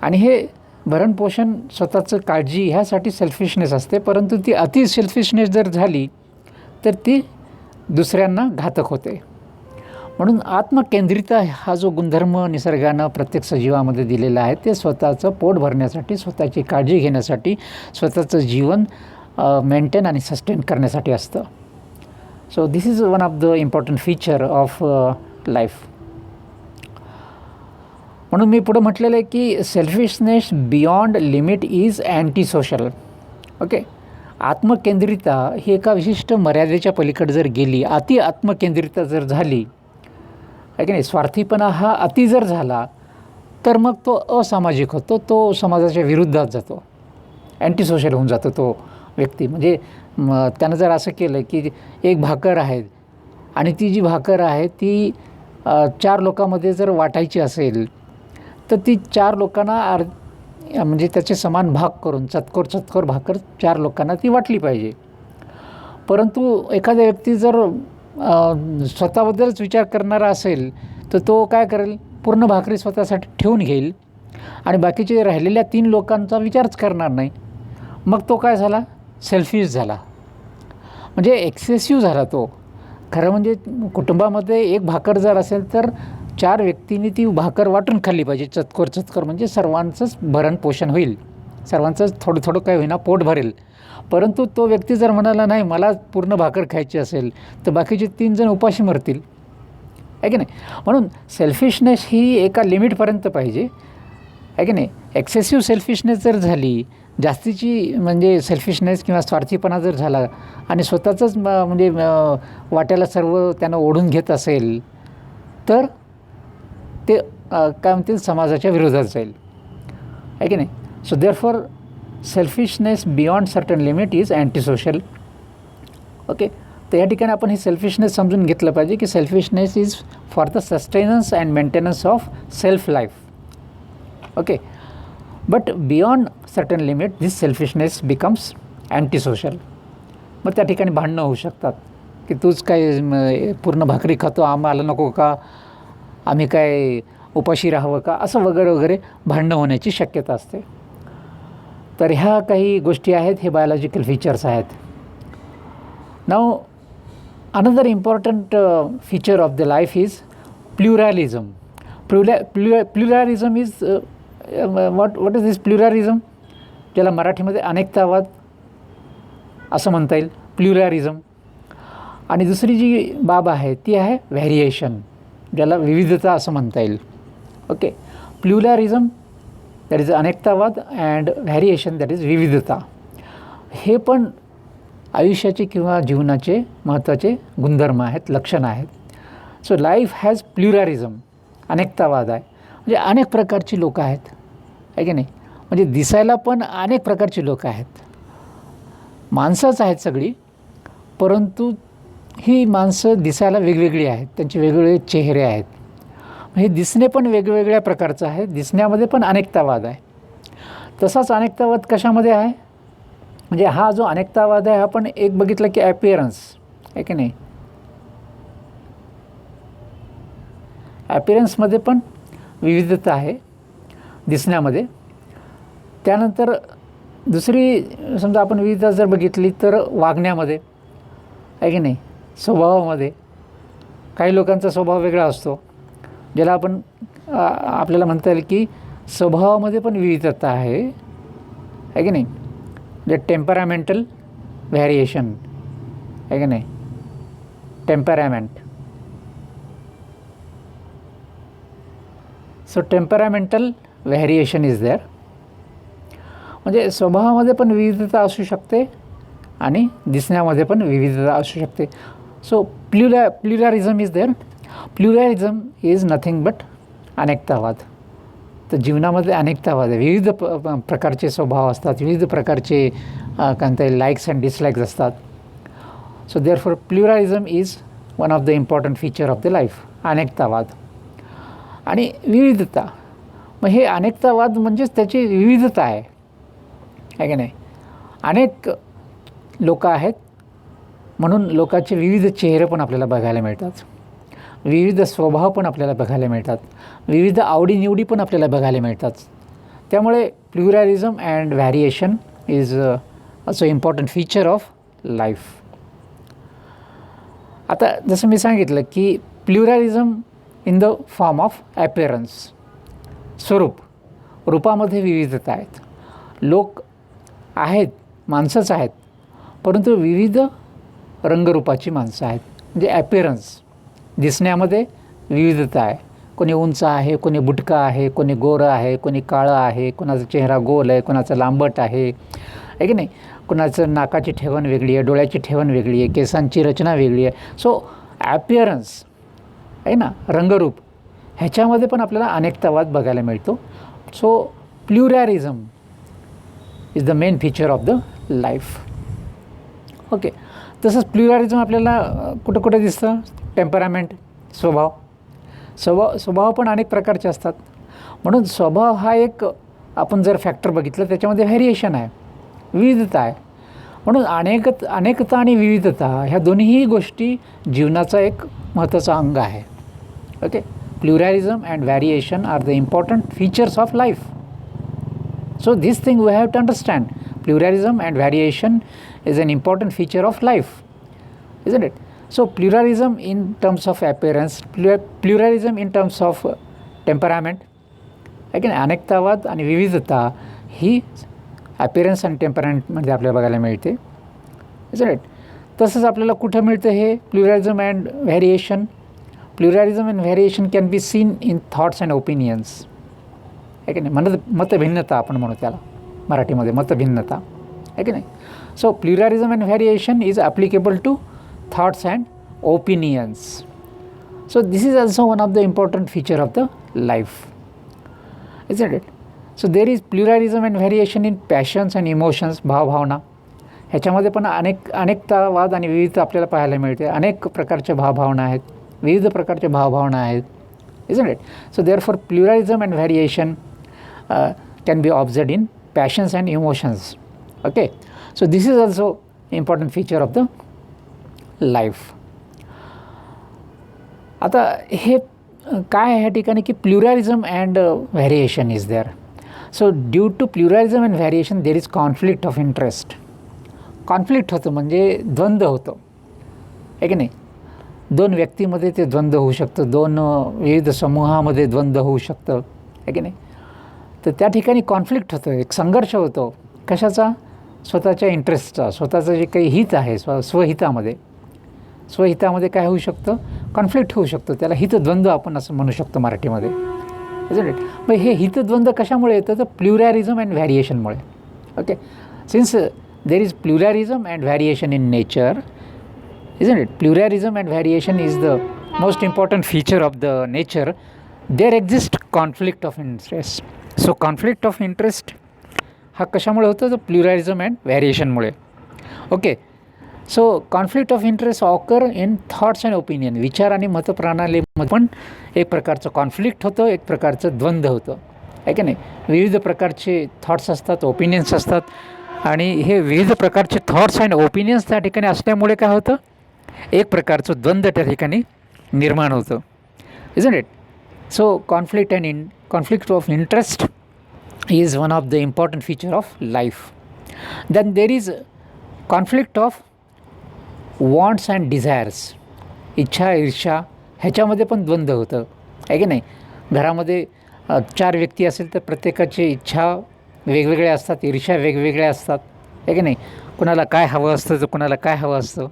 आणि हे भरणपोषण, स्वतःचं काळजी ह्यासाठी सेल्फिशनेस असते. परंतु ती अति सेल्फिशनेस जर झाली तर ती दुसऱ्यांना घातक होते. म्हणून आत्मकेंद्रितता हा जो गुणधर्म निसर्गानं प्रत्येक सजीवामध्ये दिलेला आहे, ते स्वतःचं पोट भरण्यासाठी, स्वतःची काळजी घेण्यासाठी, स्वतःचं जीवन मेंटेन आणि सस्टेन करण्यासाठी असतं. So this is one of the important feature of life. म्हणून मी पुढं म्हटलेलं आहे की selfishness beyond limit is anti social. Okay, आत्मकेंद्रितता ही एका विशिष्ट मर्यादेच्या पलीकडे जर गेली, अति आत्मकेंद्रितता जर झाली, आहे की नाही, स्वार्थीपणा हा अति जर झाला, तर मग तो असामाजिक होतो, तो समाजाच्या विरुद्धात जातो, अँटी सोशल होऊन जातो तो व्यक्ती. म्हणजे त्यानं जर असं केलं की एक भाकर आहे आणि ती जी भाकर आहे ती 4 लोकांमध्ये जर वाटायची असेल, तर ती 4 लोकांना म्हणजे त्याचे समान भाग करून चतकोर भाकर 4 लोकांना ती वाटली पाहिजे. परंतु एखादा व्यक्ती जर स्वतःबद्दलच विचार करणारा असेल, तर तो काय करेल? पूर्ण भाकरी स्वतःसाठी ठेवून घेईल आणि बाकीचे राहिलेल्या 3 लोकांचा विचारच करणार नाही. मग तो काय झाला? सेल्फिश झाला, म्हणजे एक्सेसिव्ह झाला तो. खरं म्हणजे कुटुंबामध्ये एक भाकर जर असेल तर 4 व्यक्तींनी ती भाकर वाटून खाल्ली पाहिजे, चतकोर, म्हणजे सर्वांचंच भरणपोषण होईल, सर्वांचंच थोडं काय होईना पोट भरेल. परंतु तो व्यक्ती जर म्हणाला नाही मला पूर्ण भाकर खायची असेल, तर बाकीचे 3 जण उपाशी मरतील, आहे की नाही? म्हणून सेल्फिशनेस ही एका लिमिटपर्यंत पाहिजे, आहे की नाही? एक्सेसिव्ह सेल्फिशनेस जर झाली, जास्तीची म्हणजे सेल्फिशनेस किंवा स्वार्थीपणा जर झाला आणि स्वतःचंच म्हणजे वाट्याला सर्व त्यानं ओढून घेत असेल, तर ते काय म्हणतील, समाजाच्या विरोधात जाईल, आहे की नाही? So therefore selfishness beyond certain limit is anti social. Okay, तर या ठिकाणी आपण ही सेल्फिशनेस समजून घेतलं पाहिजे की selfishness is for the sustenance and maintenance of self life. Okay. But beyond certain limit this selfishness becomes anti social. मग त्या ठिकाणी भांडणं होऊ शकतात की तूच काय पूर्ण भाकरी खातो, आम्हाला नको का, आम्ही काय उपाशी राहावं का, असं वगैरे वगैरे भांडणं होण्याची शक्यता असते. तर ह्या काही गोष्टी आहेत, हे बायोलॉजिकल फीचर्स आहेत. Now another important feature of the life is pluralism. Pluralism is what is this pluralism, ज्याला मराठीमध्ये अनेकतावाद असं म्हणता येईल, प्लुरॅलिझम. आणि दुसरी जी बाब आहे ती आहे व्हॅरिएशन, ज्याला विविधता असं म्हणता येईल. ओके. प्लुरॅलिझम दॅट इज अनेकतावाद अँड व्हॅरिएशन दॅट इज विविधता. हे पण आयुष्याचे किंवा जीवनाचे महत्त्वाचे गुणधर्म आहेत, लक्षणं आहेत. सो लाईफ हॅज प्लुरॅलिझम, अनेकतावाद आहे. म्हणजे अनेक प्रकारची लोकं आहेत, आहे की नाही. म्हणजे दिसायला पण अनेक प्रकारची लोकं आहेत, माणसंच आहेत सगळी, परंतु ही माणसं दिसायला वेगवेगळी आहेत, त्यांचे वेगवेगळे चेहरे आहेत. हे दिसणे पण वेगवेगळ्या प्रकारचं आहे, दिसण्यामध्ये पण अनेकतावाद आहे. तसाच अनेकतावाद कशामध्ये आहे, म्हणजे हा जो अनेकतावाद आहे आपण एक बघितलं की ॲपिअरन्स, आहे की नाही. ॲपिअरन्समध्ये पण विविधता आहे दिसण्यामध्ये. त्यानंतर दुसरी समजा आपण विविधता जर बघितली तर वागण्यामध्ये, आहे की नाही, स्वभावामध्ये. काही लोकांचा स्वभाव वेगळा असतो, ज्याला आपण आपल्याला म्हणता येईल की स्वभावामध्ये पण विविधता आहे, आहे की नाही. म्हणजे टेम्परामेंटल व्हॅरिएशन, आहे की नाही, temperament. So temperamental variation is there. म्हणजे स्वभावामध्ये पण विविधता असू शकते आणि दिसण्यामध्ये पण विविधता असू शकते. So pluralism is there. Pluralism is nothing but अनेकतावाद. तर जीवनामध्ये अनेकतावाद आहे, विविध प्रकारचे स्वभाव असतात, विविध प्रकारचे काय म्हणता येईल लाईक्स अँड डिसलाईक्स असतात. So therefore pluralism is one of the important feature of the life, अनेकतावाद. आणि विविधता, मग हे अनेकतावाद म्हणजेच त्याची विविधता आहे की नाही. अनेक लोक आहेत म्हणून लोकांचे विविध चेहरे पण आपल्याला बघायला मिळतात, विविध स्वभाव पण आपल्याला बघायला मिळतात, विविध आवडीनिवडी पण आपल्याला बघायला मिळतात. त्यामुळे pluralism and variation is a important feature of life. आता जसं मी सांगितलं की pluralism in the form of appearance, स्वरूप, रूपामध्ये विविधता आहेत. लोक आहेत, माणसंच आहेत, परंतु विविध रंगरूपाची माणसं आहेत. म्हणजे ॲपिअरन्स, दिसण्यामध्ये विविधता आहे. कोणी उंच आहे, कोणी बुटका आहे, कोणी गोरं आहे, कोणी काळं आहे, कोणाचा चेहरा गोल आहे, कोणाचा लांबट आहे की नाही, कोणाचं नाकाची ठेवण वेगळी आहे, डोळ्याची ठेवण वेगळी आहे, केसांची रचना वेगळी आहे. सो ॲपिअरन्स आहे ना, रंगरूप, ह्याच्यामध्ये पण आपल्याला अनेकतावाद बघायला मिळतो. So pluralism is the main feature of the life. Okay. तसंच प्लुरॅलिझम आपल्याला कुठं कुठं दिसतं, टेम्परामेंट, स्वभाव पण अनेक प्रकारचे असतात. म्हणून स्वभाव हा एक आपण जर फॅक्टर बघितलं त्याच्यामध्ये व्हॅरिएशन आहे, विविधता आहे. म्हणून अनेकता आणि विविधता ह्या दोन्हीही गोष्टी जीवनाचा एक महत्त्वाचा अंग आहे. Okay. Pluralism and variation are the important features of life. So this thing we have to understand. Pluralism and variation is an important feature of life, isn't it? So pluralism in terms of appearance, pluralism in terms of temperament. Again, अनेकतावाद आणि विविधता ही appearance आणि टेम्परामेंटमध्ये आपल्याला बघायला मिळते, isn't it? तसंच आपल्याला कुठं मिळतं हे pluralism and variation. Pluralism and variation can be seen in thoughts and opinions, आहे की नाही. मतभिन्नता आपण म्हणू त्याला मराठीमध्ये, मतभिन्नता, आहे की नाही. So pluralism and variation is applicable to thoughts and opinions. So this is also one of the important feature of the life, isn't it. So there is pluralism and variation in passions and emotions, भावभावना. ह्याच्यामध्ये पण अनेकतावाद आणि विविधता आपल्याला पाहायला मिळते. अनेक प्रकारच्या भावभावना आहेत, विविध प्रकारच्या भावभावना आहेत, isn't it? So therefore pluralism and variation can be observed in passions and emotions. Okay, so this is also important feature of the life. आता हे काय आहे ह्या ठिकाणी की pluralism and variation is there. So due to pluralism and variation there is conflict of interest. Conflict होतं म्हणजे द्वंद्व होतं आहे की नाही. दोन व्यक्तीमध्ये ते द्वंद्व होऊ शकतं, दोन विविध समूहामध्ये द्वंद्व होऊ शकतं आहे की नाही. तर त्या ठिकाणी कॉन्फ्लिक्ट होतं, एक संघर्ष होतो. कशाचा? स्वतःच्या इंटरेस्टचा, स्वतःचं जे काही हित आहे स्वहितामध्ये काय होऊ शकतं? कॉन्फ्लिक्ट होऊ शकतं. त्याला हितद्वंद्व आपण असं म्हणू शकतो मराठीमध्ये, इजंट इट. मग हे हितद्वंद्व कशामुळे येतं? तर प्लुरॅलिझम अँड व्हॅरिएशनमुळे. Okay, since there is pluralism and variation in nature, isn't it? Pluralism and variation is the most important feature of the nature. There exists conflict of interest. So conflict of interest हा कशामुळे होतं? तर pluralism and व्हॅरिएशनमुळे. Okay, so conflict of interest occur in thoughts and opinion. विचार आणि मतप्रणालीमध्ये पण एक प्रकारचं कॉन्फ्लिक्ट होतं, एक प्रकारचं द्वंद्व होतं आहे की नाही. विविध प्रकारचे थॉट्स असतात, ओपिनियन्स असतात, आणि हे विविध प्रकारचे थॉट्स अँड ओपिनियन्स त्या ठिकाणी असल्यामुळे काय होतं? एक प्रकारचं द्वंद्व त्या ठिकाणी निर्माण होतं, isn't it. So conflict of interest is one of the important feature of life. Then there is conflict of wants and desires. इच्छा ईर्षा ह्याच्यामध्ये पण द्वंद्व होतं आहे की नाही. घरामध्ये 4 व्यक्ती असेल तर प्रत्येकाची इच्छा वेगवेगळ्या असतात, ईर्ष्या वेगवेगळ्या असतात आहे की नाही. कुणाला काय हवं असतं तर कुणाला काय हवं असतं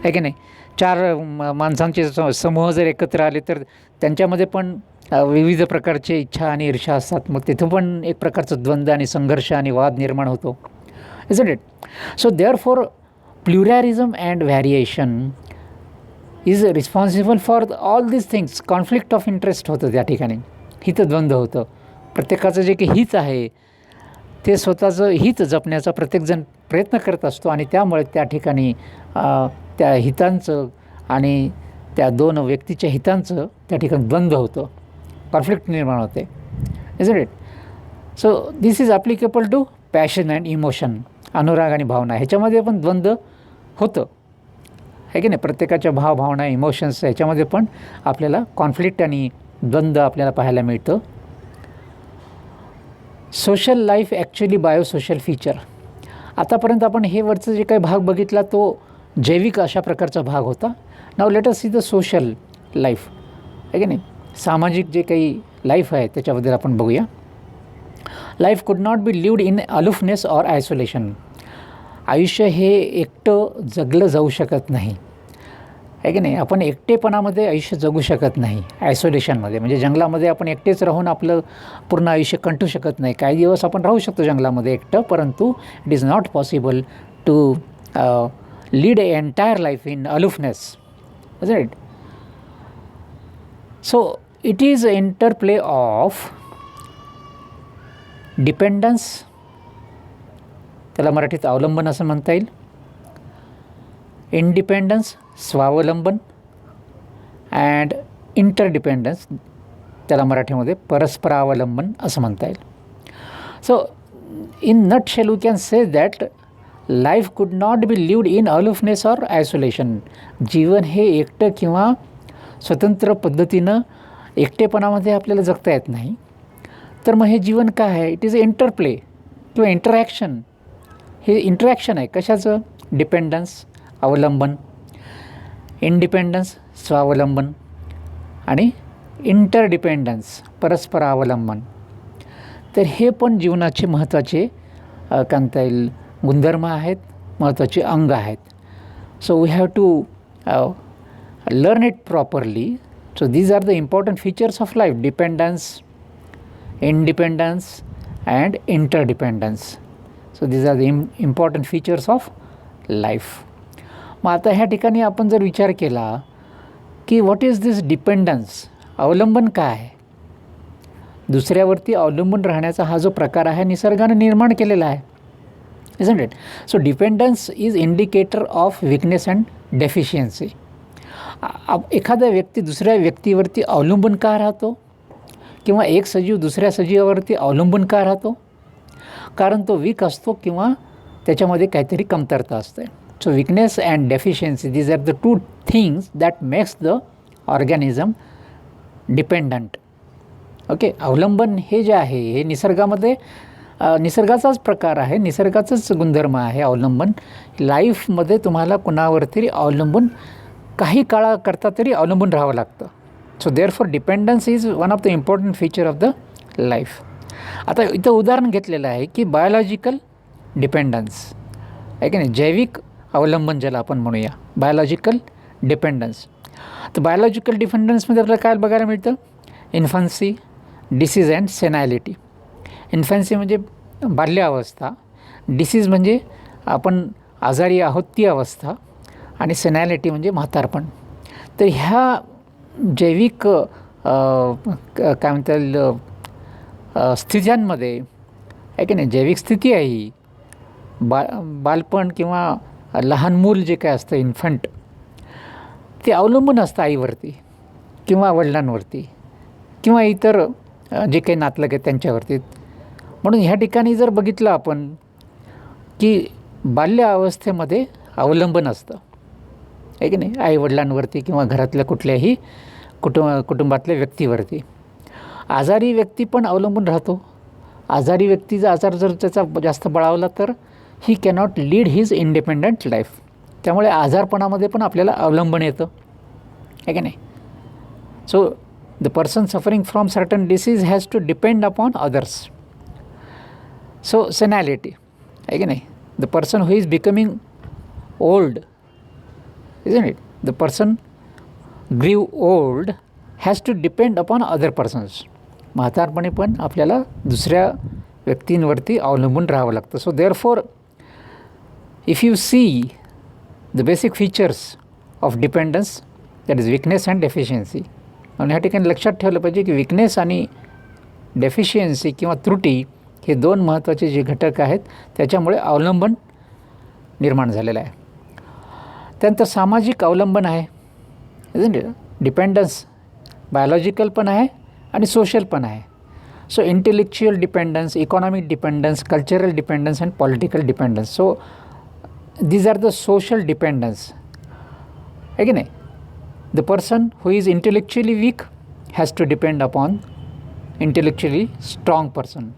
आहे की नाही. 4 माणसांचे समूह जर एकत्र आले तर त्यांच्यामध्ये पण विविध प्रकारचे इच्छा आणि ईर्षा असतात. मग तिथं पण एक प्रकारचं द्वंद्व आणि संघर्ष आणि वाद निर्माण होतो, isn't it. So therefore pluralism and variation is responsible for all this things. Conflict of interest होतं त्या ठिकाणी, हितद्वंद्व होतं. प्रत्येकाचं जे काही हित आहे ते स्वतःचं हित जपण्याचा प्रत्येकजण प्रयत्न करत असतो, आणि त्यामुळे त्या ठिकाणी त्या हितांचं आणि त्या 2 व्यक्तीच्या हितांचं त्या ठिकाणी द्वंद्व होतं, कॉन्फ्लिक्ट निर्माण होते, isn't it. So this is applicable to passion and emotion. अनुराग आणि भावना ह्याच्यामध्ये पण द्वंद्व होतं आहे की नाही. प्रत्येकाच्या भावना, इमोशन्स ह्याच्यामध्ये पण आपल्याला कॉन्फ्लिक्ट आणि द्वंद्व आपल्याला पाहायला मिळतं. Social life actually biosocial feature. आतापर्यंत आपण हे वरचं जे काही भाग बघितला तो जैविक अशा प्रकारचा भाग होता. Now let us see the social life आहे की नाही. सामाजिक जे काही लाईफ आहे त्याच्याबद्दल आपण बघूया. Life could not be lived in aloofness or isolation. आयुष्य हे एकटं जगलं जाऊ शकत नाही आहे की नाही. आपण एकटेपणामध्ये आयुष्य जगू शकत नाही, आयसोलेशनमध्ये. म्हणजे जंगलामध्ये आपण एकटेच राहून आपलं पूर्ण आयुष्य कंटू शकत नाही. काही दिवस आपण राहू शकतो जंगलामध्ये एकटं, परंतु it is not possible to lead a entire life in aloofness, isn't it? So it is an interplay of dependence, त्याला मराठीत अवलंबन असं म्हणता येईल, इंडिपेंडन्स स्वावलंबन, अँड इंटरडिपेंडन्स त्याला मराठीमध्ये परस्परावलंबन असं म्हणता येईल. So in nutshell we can say that life could not be lived in aloofness or isolation. जीवन हे एकटं किंवा स्वतंत्र पद्धतीनं एकटेपणामध्ये आपल्याला जगता येत नाही. तर मग हे जीवन काय आहे? इट इज इंटरप्ले किंवा इंटरॅक्शन. हे इंटरॅक्शन आहे कशाचं? डिपेंडन्स अवलंबन, इंडिपेंडन्स स्वावलंबन, आणि इंटरडिपेंडन्स परस्परावलंबन. तर हे पण जीवनाचे महत्त्वाचे काय म्हणता येईल गुणधर्म आहेत, महत्त्वाचे अंग आहेत. So we have to learn it properly. So these are the important features of life: dependence, independence and interdependence. So these are the important features of life. मग आता ह्या ठिकाणी आपण जर विचार केला की व्हॉट इज दिस डिपेंडन्स, अवलंबन काय आहे? दुसऱ्यावरती अवलंबून राहण्याचा हा जो प्रकार आहे निसर्गाने निर्माण केलेला आहे, isn't it? So dependence is indicator of weakness and deficiency. एखादा व्यक्ती दुसऱ्या व्यक्तीवरती अवलंबून का राहतो किंवा एक सजीव दुसऱ्या सजीवावरती अवलंबून का राहतो? कारण तो वीक असतो किंवा त्याच्यामध्ये काहीतरी कमतरता असते. So weakness and deficiency, these are the two things that makes the organism dependent. Okay, अवलंबन हे जे आहे हे निसर्गामध्ये निसर्गाचाच प्रकार आहे, निसर्गाचाच गुणधर्म आहे अवलंबन. लाईफमध्ये तुम्हाला कुणावरतरी अवलंबून काही काळाकरता तरी अवलंबून राहावं लागतं. So therefore dependence is one of the important feature of the life. आता इथं उदाहरण घेतलेलं आहे की बायोलॉजिकल डिपेंडन्स आहे की नाही, जैविक अवलंबन ज्याला आपण म्हणूया, बायोलॉजिकल डिपेंडन्स. तर बायोलॉजिकल डिपेंडन्समध्ये आपल्याला काय बघायला मिळतं? Infancy, disease and सेनायलिटी. इन्फन्सी म्हणजे बाल्यावस्था, डिसीज म्हणजे आपण आजारी आहोत ती अवस्था, आणि सेनायलिटी म्हणजे म्हातारपण. तर ह्या जैविक काय म्हणता येईल स्थित्यांमध्ये आहे की नाही, जैविक स्थिती आहे ही. बालपण किंवा लहान मूल जे काय असतं इन्फंट, ते अवलंबून असतं आईवरती किंवा वडिलांवरती किंवा इतर जे काही नातलग आहेत त्यांच्यावरती. म्हणून ह्या ठिकाणी जर बघितलं आपण की बाल्य अवस्थेमध्ये अवलंबन असतं आहे की नाही, आईवडिलांवरती किंवा घरातल्या कुठल्याही कुटुंबातल्या व्यक्तीवरती. आजारी व्यक्ती पण अवलंबून राहतो. आजारी व्यक्तीचा आजार जर त्याचा जास्त बळावला तर he cannot lead his independent life. त्यामुळे आजारपणामध्ये पण आपल्याला अवलंबन येतं आहे की नाही. So the person suffering from certain disease has to depend upon others. So senility आहे की नाही, the person who is becoming old, isn't it? The person grew old has to depend upon other persons. म्हातारपणी पण आपल्याला दुसऱ्या व्यक्तींवरती अवलंबून राहावं लागतं. So therefore if you see the basic features of dependence, that is weakness and deficiency. आणि ह्या ठिकाणी लक्षात ठेवलं पाहिजे की विकनेस आणि डेफिशियन्सी किंवा त्रुटी हे दोन महत्त्वाचे जे घटक आहेत त्याच्यामुळे अवलंबन निर्माण झालेलं आहे. त्यानंतर सामाजिक अवलंबन आहे, डिपेंडन्स बायोलॉजिकल पण आहे आणि सोशल पण आहे. So intellectual dependence, economic dependence, cultural dependence and political dependence. So these are the social dependence आहे की नाही. The person who is intellectually weak has to depend upon intellectually strong person.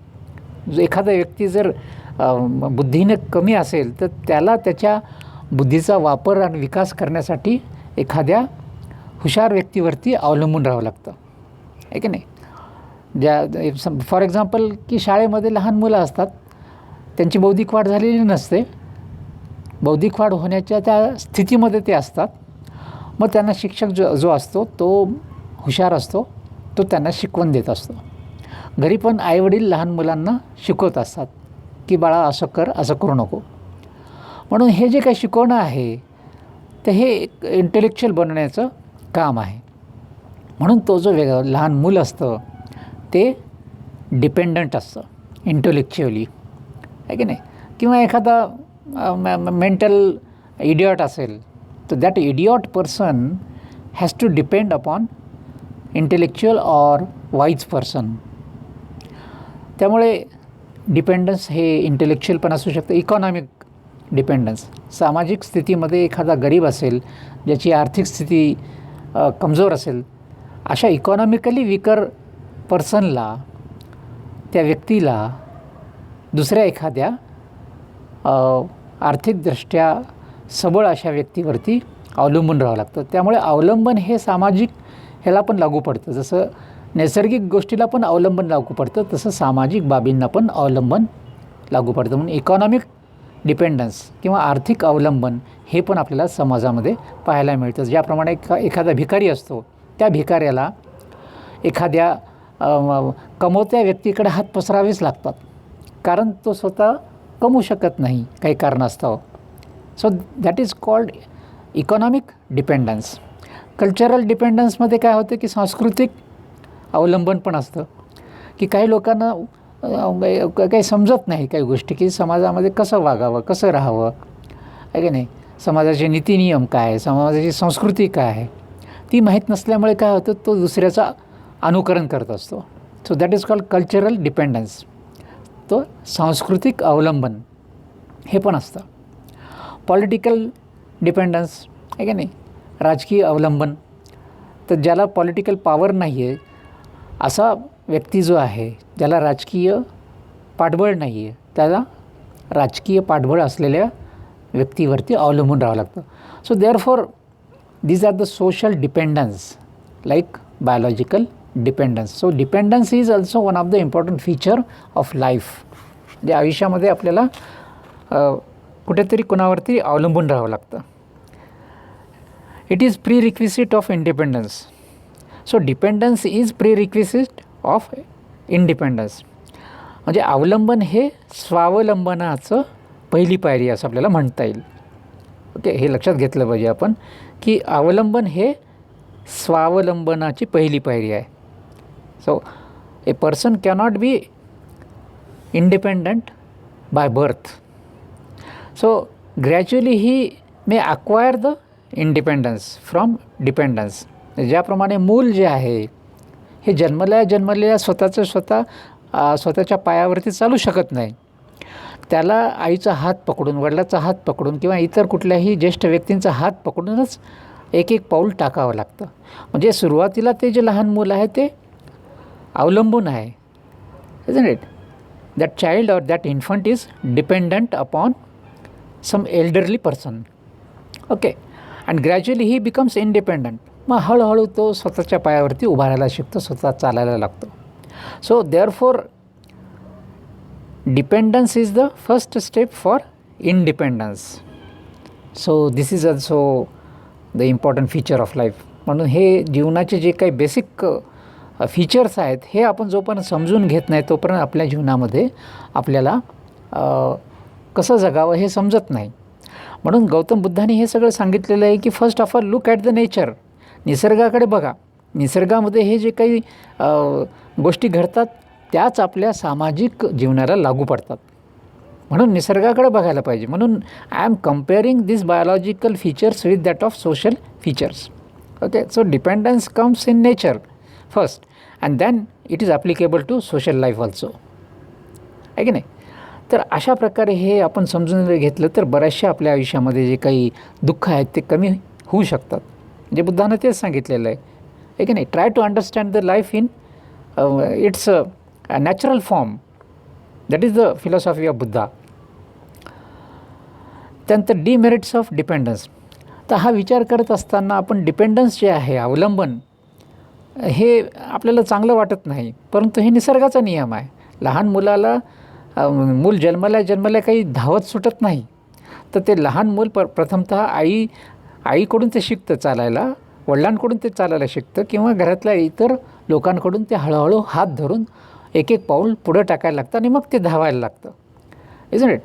एखादा व्यक्ती जर बुद्धीनं कमी असेल तर त्याला त्याच्या बुद्धीचा वापर आणि विकास करण्यासाठी एखाद्या हुशार व्यक्तीवरती अवलंबून राहावं लागतं आहे की नाही. फॉर एक्झाम्पल की शाळेमध्ये लहान मुलं असतात, त्यांची बौद्धिक वाढ झालेली नसते, बौद्धिक वाढ होण्याच्या त्या स्थितीमध्ये ते असतात. मग त्यांना शिक्षक जो असतो तो हुशार असतो, तो त्यांना शिकवण देत असतो. घरी पण आईवडील लहान मुलांना शिकवत असतात की बाळा असं कर, असं करू नको. म्हणून हे जे काही शिकवणं आहे ते हे इंटेलेक्च्युअल बनवण्याचं काम आहे. म्हणून तो जो लहान मूल असतं ते डिपेंडंट असतं इंटेलेक्च्युअली आहे की नाही. किंवा एखादा मेंटल इडियॉट असेल तर that idiot person has to depend upon intellectual or wise person. त्यामुळे डिपेंडन्स हे इंटेलेक्च्युअल पण असू शकतं. इकॉनॉमिक डिपेंडन्स, सामाजिक स्थितीमध्ये एखादा गरीब असेल, ज्याची आर्थिक स्थिती कमजोर असेल, अशा इकॉनॉमिकली वीकर पर्सनला, त्या व्यक्तीला दुसऱ्या एखाद्या आर्थिकदृष्ट्या सबळ अशा व्यक्तीवरती अवलंबून राहावं लागतं. त्यामुळे अवलंबन हे सामाजिक ह्याला पण लागू पडतं. जसं नैसर्गिक गोष्टीला पण अवलंबन लागू पडतं तसं सामाजिक बाबींना पण अवलंबन लागू पडतं. म्हणून इकॉनॉमिक डिपेंडन्स किंवा आर्थिक अवलंबन हे पण आपल्याला समाजामध्ये पाहायला मिळतं. ज्याप्रमाणे एखादा भिकारी असतो, त्या भिकाऱ्याला एखाद्या कमवत्या व्यक्तीकडे हात पसरावेच लागतात, कारण तो स्वतः कमवू शकत नाही काही कारणास्तव. So that is called economic dependence. Cultural डिपेंडन्समध्ये काय होतं की सांस्कृतिक अवलंबन पण असतं, की काही लोकांना काही समजत नाही काही गोष्टी, की समाजामध्ये कसं वागावं, कसं राहावं आहे की नाही. समाजाचे नीतिनियम काय, समाजाची संस्कृती काय आहे ती माहीत नसल्यामुळे काय होतं, तो दुसऱ्याचा अनुकरण करत असतो. So that is called cultural dependence. तो सांस्कृतिक अवलंबन हे पण असतं. पॉलिटिकल डिपेंडन्स आहे की नाही, राजकीय अवलंबन. तर ज्याला पॉलिटिकल पॉवर नाही आहे असा व्यक्ती जो आहे, ज्याला राजकीय पाठबळ नाही आहे, त्याला राजकीय पाठबळ असलेल्या व्यक्तीवरती अवलंबून राहावं लागतं. So therefore these are the social dependence like biological dependence. So dependence is also one of the important feature of life. म्हणजे आयुष्यामध्ये आपल्याला कुठेतरी कोणावरती अवलंबून राहावं लागतं. It is prerequisite of independence. So dependence is prerequisite of independence. म्हणजे अवलंबन हे स्वावलंबनाचं पहिली पायरी असं आपल्याला म्हणता येईल. ओके, हे लक्षात घेतलं पाहिजे आपण की अवलंबन हे स्वावलंबनाची पहिली पायरी आहे. So a person cannot be independent by birth. So gradually he may acquire the independence from dependence. ज्याप्रमाणे मूल जे आहे हे जन्मलेल्या स्वतःच्या पायावरती चालू शकत नाही. त्याला आईचा हात पकडून, वडिलाचा हात पकडून किंवा इतर कुठल्याही ज्येष्ठ व्यक्तींचा हात पकडूनच एक एक पाऊल टाकावं लागतं. म्हणजे सुरुवातीला ते जे लहान मूल आहे ते अवलंबून आहे. Isn't it? That child or that infant is dependent upon some elderly person. Okay, and gradually he becomes independent. मग हळूहळू तो स्वतःच्या पायावरती उभा राहायला शिकतो, स्वतः चालायला लागतो. So therefore dependence is the first step for independence. So this is also the important feature of life. म्हणून हे जीवनाचे जे काही बेसिक फीचर्स आहेत हे आपण जोपर्यंत समजून घेत नाही तोपर्यंत आपल्या जीवनामध्ये आपल्याला कसं जगावं हे समजत नाही. म्हणून गौतम बुद्धांनी हे सगळं सांगितलेलं आहे की first of all look at the nature. निसर्गाकडे बघा. निसर्गामध्ये हे जे काही गोष्टी घडतात त्याच आपल्या सामाजिक जीवनाला लागू पडतात. म्हणून निसर्गाकडे बघायला पाहिजे. म्हणून I am comparing this biological features with that of social features. Okay, so dependence comes in nature first and then it is applicable to social life also. आहे की नाही? तर अशा प्रकारे हे आपण समजून घेतलं तर बऱ्याचशा आपल्या आयुष्यामध्ये जे काही दुःख आहेत ते कमी होऊ शकतात. म्हणजे बुद्धानं तेच सांगितलेलं आहे की नाही? Try to understand the life in its a natural form. That is the philosophy of Buddha. त्यानंतर डिमेरिट्स ऑफ डिपेंडन्स. तर हा विचार करत असताना आपण डिपेंडन्स जे आहे, अवलंबन, हे आपल्याला चांगलं वाटत नाही, परंतु हे निसर्गाचा नियम आहे. लहान मुलाला मूल जन्मल्या काही धावत सुटत नाही. तर ते लहान मूल प्रथमतः आईकडून ते शिकतं चालायला, वडिलांकडून ते चालायला शिकतं किंवा घरातल्या इतर लोकांकडून ते हळूहळू हात धरून एक एक पाऊल पुढं टाकायला लागतं आणि मग ते धावायला लागतं. Isn't it?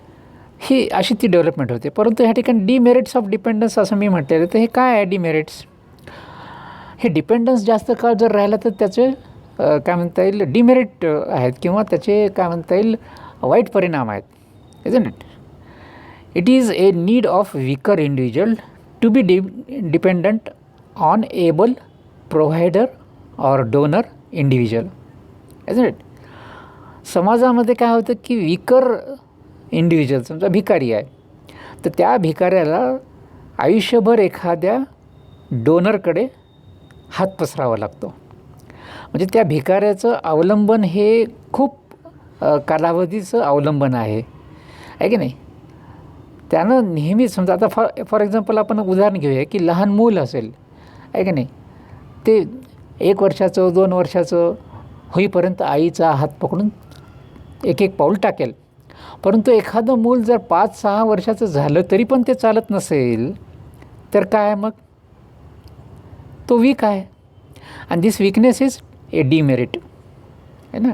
ही अशी ती डेव्हलपमेंट होते. परंतु ह्या ठिकाणी डिमेरिट्स ऑफ डिपेंडन्स असं मी म्हटलेलं. तर हे काय आहे डिमेरिट्स? हे डिपेंडन्स जास्त काळ जर राहिला तर त्याचे काय म्हणता येईल डिमेरिट आहेत किंवा त्याचे काय म्हणता येईल वाईट परिणाम आहेत. Isn't it? It is a need of weaker individual to be dependent on able provider or donor individual. Isn't it? समाजामध्ये काय होतं की वीकर इंडिव्हिज्युअल, समजा भिकारी आहे, तर त्या भिकाऱ्याला आयुष्यभर एखाद्या डोनरकडे हात पसरावा लागतो. म्हणजे त्या भिकाऱ्याचं अवलंबन हे खूप कालावधीचं अवलंबन आहे की नाही? त्यानं नेहमी समजा आता फॉर एक्झाम्पल आपण उदाहरण घेऊया की लहान मूल असेल आहे की नाही, ते 1 वर्षाचं 2 वर्षाचं होईपर्यंत आईचा हात पकडून एक एक पाऊल टाकेल. परंतु एखादं मूल जर 5-6 वर्षाचं झालं तरी पण ते चालत नसेल तर काय मग? तो वीक आहे. And this weakness is a demerit आहे ना.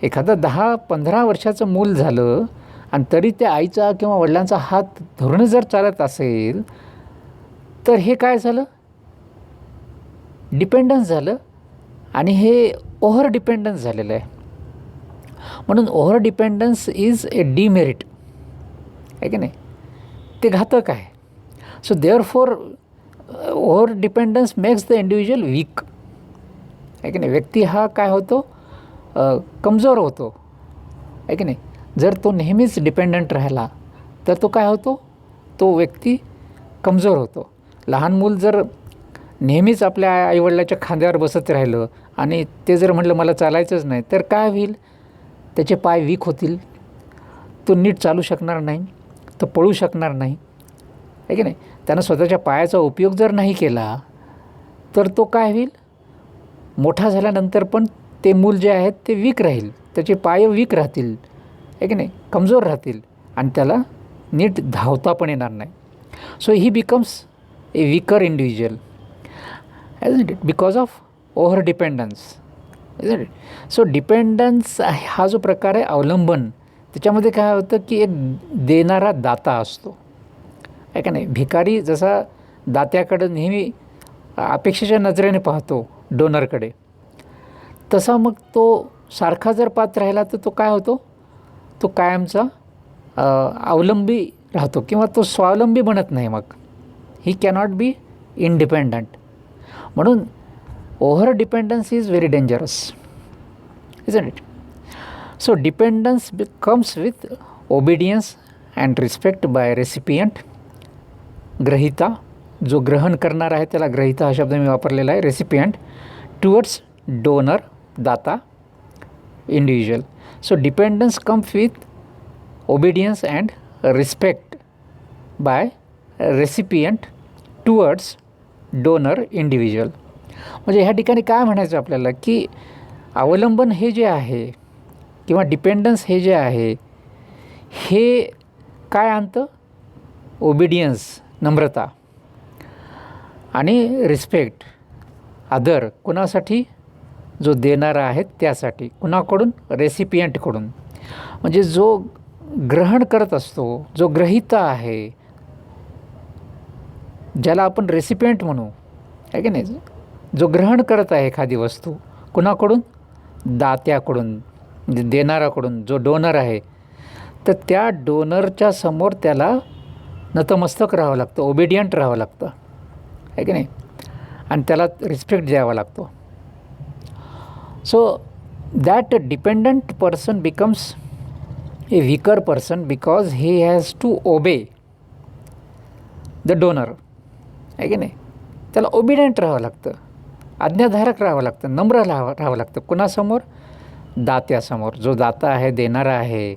एखादं 10-15 वर्षाचं मूल झालं आणि तरी त्या आईचा किंवा वडिलांचा हात धरून जर चालत असेल तर हे काय झालं? डिपेंडन्स झालं. आणि हे ओव्हर डिपेंडन्स झालेलं आहे. म्हणून over dependence is a demerit आहे की नाही? ते घातक आहे. So therefore over dependence makes the individual weak आहे की नाही? व्यक्ती हा काय होतो कमजोर होतो आहे की नाही. जर तो नेहमीच डिपेंडंट राहिला तर तो काय होतो, तो व्यक्ती कमजोर होतो. लहान मूल जर नेहमीच आपल्या आईवडिलाच्या खांद्यावर बसत राहिलं आणि ते जर म्हटलं मला चालायचंच नाही, तर काय होईल, त्याचे पाय वीक होतील, तो नीट चालू शकणार नाही, तो पळू शकणार नाही आहे की नाही. त्यानं स्वतःच्या पायाचा उपयोग जर नाही केला तर तो काय होईल, मोठा झाल्यानंतर पण ते मूल जे आहेत ते वीक राहील, त्याचे पाय वीक राहतील आहे की नाही, कमजोर राहतील आणि त्याला नीट धावता पण येणार नाही. So he becomes a weaker individual isn't it, because of over dependence isn't it. So dependence हा जो प्रकार आहे अवलंबन, त्याच्यामध्ये काय होतं की एक देणारा दाता असतो आहे का नाही. भिकारी जसा दात्याकडं नेहमी अपेक्षेच्या नजरेने पाहतो डोनरकडे, तसा मग तो सारखा जर पाहत राहिला तर तो काय होतो, तो कायमचा अवलंबी राहतो किंवा तो स्वावलंबी बनत नाही. मग ही कॅनॉट बी इंडिपेंडंट. म्हणून over dependence is very dangerous isn't it. So dependence comes with obedience and respect by recipient. ग्रहिता, जो ग्रहण करणार आहे त्याला ग्रहिता हा शब्द मी वापरलेला आहे. Recipient towards donor, data, individual. So dependence comes with obedience and respect by recipient towards donor, individual. म्हणजे ह्या ठिकाणी काय म्हणायचं आपल्याला की अवलंबन हे जे आहे किंवा डिपेंडन्स हे जे आहे हे काय आणतं, ओबिडियन्स, नम्रता आणि रिस्पेक्ट, आदर. कुणासाठी, जो देणारा आहे त्यासाठी. कुणाकडून, रेसिपियंटकडून. म्हणजे जो ग्रहण करत असतो, जो ग्रहिता आहे, ज्याला आपण रेसिपियंट म्हणू आहे की नाही, जो ग्रहण करत आहे एखादी वस्तू, कुणाकडून, दात्याकडून, देणाराकडून, जो डोनर आहे, तर त्या डोनरच्या समोर त्याला नतमस्तक राहावं लागतं, ओबिडियंट राहावं लागतं आहे की नाही, आणि त्याला रिस्पेक्ट द्यावा लागतो. So that dependent person becomes a weaker person because he has to obey the donor आहे की नाही. त्याला ओबिडियंट राहावं लागतं, आज्ञाधारक राहावं लागतं, नम्र राहावं लागतं. कुणासमोर, दात्यासमोर. जो दाता आहे, देणारा आहे,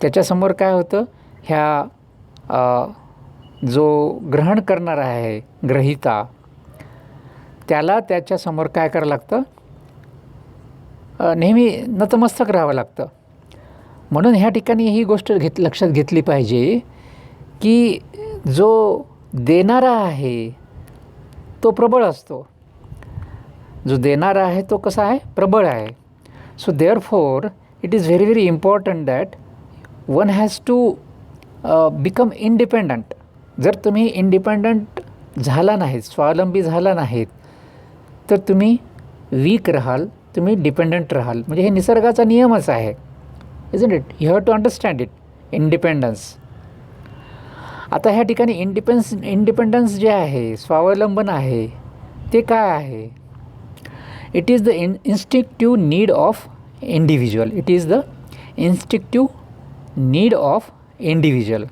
त्याच्यासमोर काय होतं, ह्या जो ग्रहण करणारा आहे, ग्रहिता, त्याला त्याच्यासमोर काय करावं लागतं, नेहमी नतमस्तक राहावं लागतं. म्हणून ह्या ठिकाणी ही गोष्ट लक्षात घेतली पाहिजे की जो देणारा आहे तो प्रबळ असतो, जो देणारा आहे तो कसा आहे, प्रबळ आहे. So therefore it is very very important that one has to become independent. जर तुम्ही इंडिपेंडंट झाला नाहीत, स्वावलंबी झाला नाहीत, तर तुम्ही वीक राहाल, तुम्ही डिपेंडंट राहाल. म्हणजे हे निसर्गाचा नियमच आहे, isn't it. You have to understand it. Independence. आता ह्या ठिकाणी इंडिपेंडन्स जे आहे, स्वावलंबन आहे, ते काय आहे. It is the instinctive need of individual. It is the instinctive need of individual.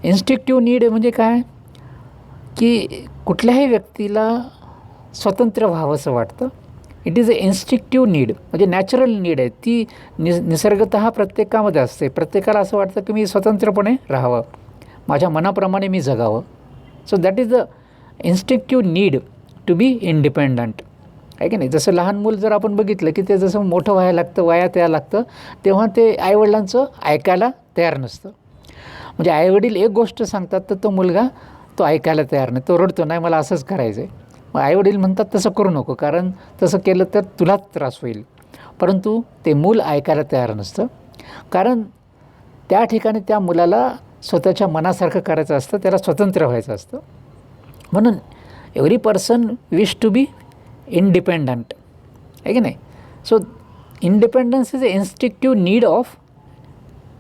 Instinctive need म्हणजे काय की कुठल्याही व्यक्तीला स्वतंत्र व्हावंसं वाटतं. It is a instinctive need, म्हणजे नॅचरल नीड आहे ती. निसर्गतः प्रत्येकामध्ये असते. प्रत्येकाला असं वाटतं की मी स्वतंत्रपणे राहावं, माझ्या मनाप्रमाणे मी जगावं. So that is the instinctive need to be independent आहे की नाही. जसं लहान मूल जर आपण बघितलं की ते जसं मोठं व्हायला लागतं, वयात यायला लागतं, तेव्हा ते आईवडिलांचं ऐकायला तयार नसतं. म्हणजे आईवडील एक गोष्ट सांगतात तर तो मुलगा तो ऐकायला तयार नाही, तो रडतो, नाही मला असंच करायचं आहे. मग आईवडील म्हणतात तसं करू नको, कारण तसं केलं तर तुलाच त्रास होईल. परंतु ते मूल ऐकायला तयार नसतं, कारण त्या ठिकाणी त्या मुलाला स्वतःच्या मनासारखं करायचं असतं, त्याला स्वतंत्र व्हायचं असतं. म्हणून every person wish to be independent आहे की नाही. So independence is a instinctive need of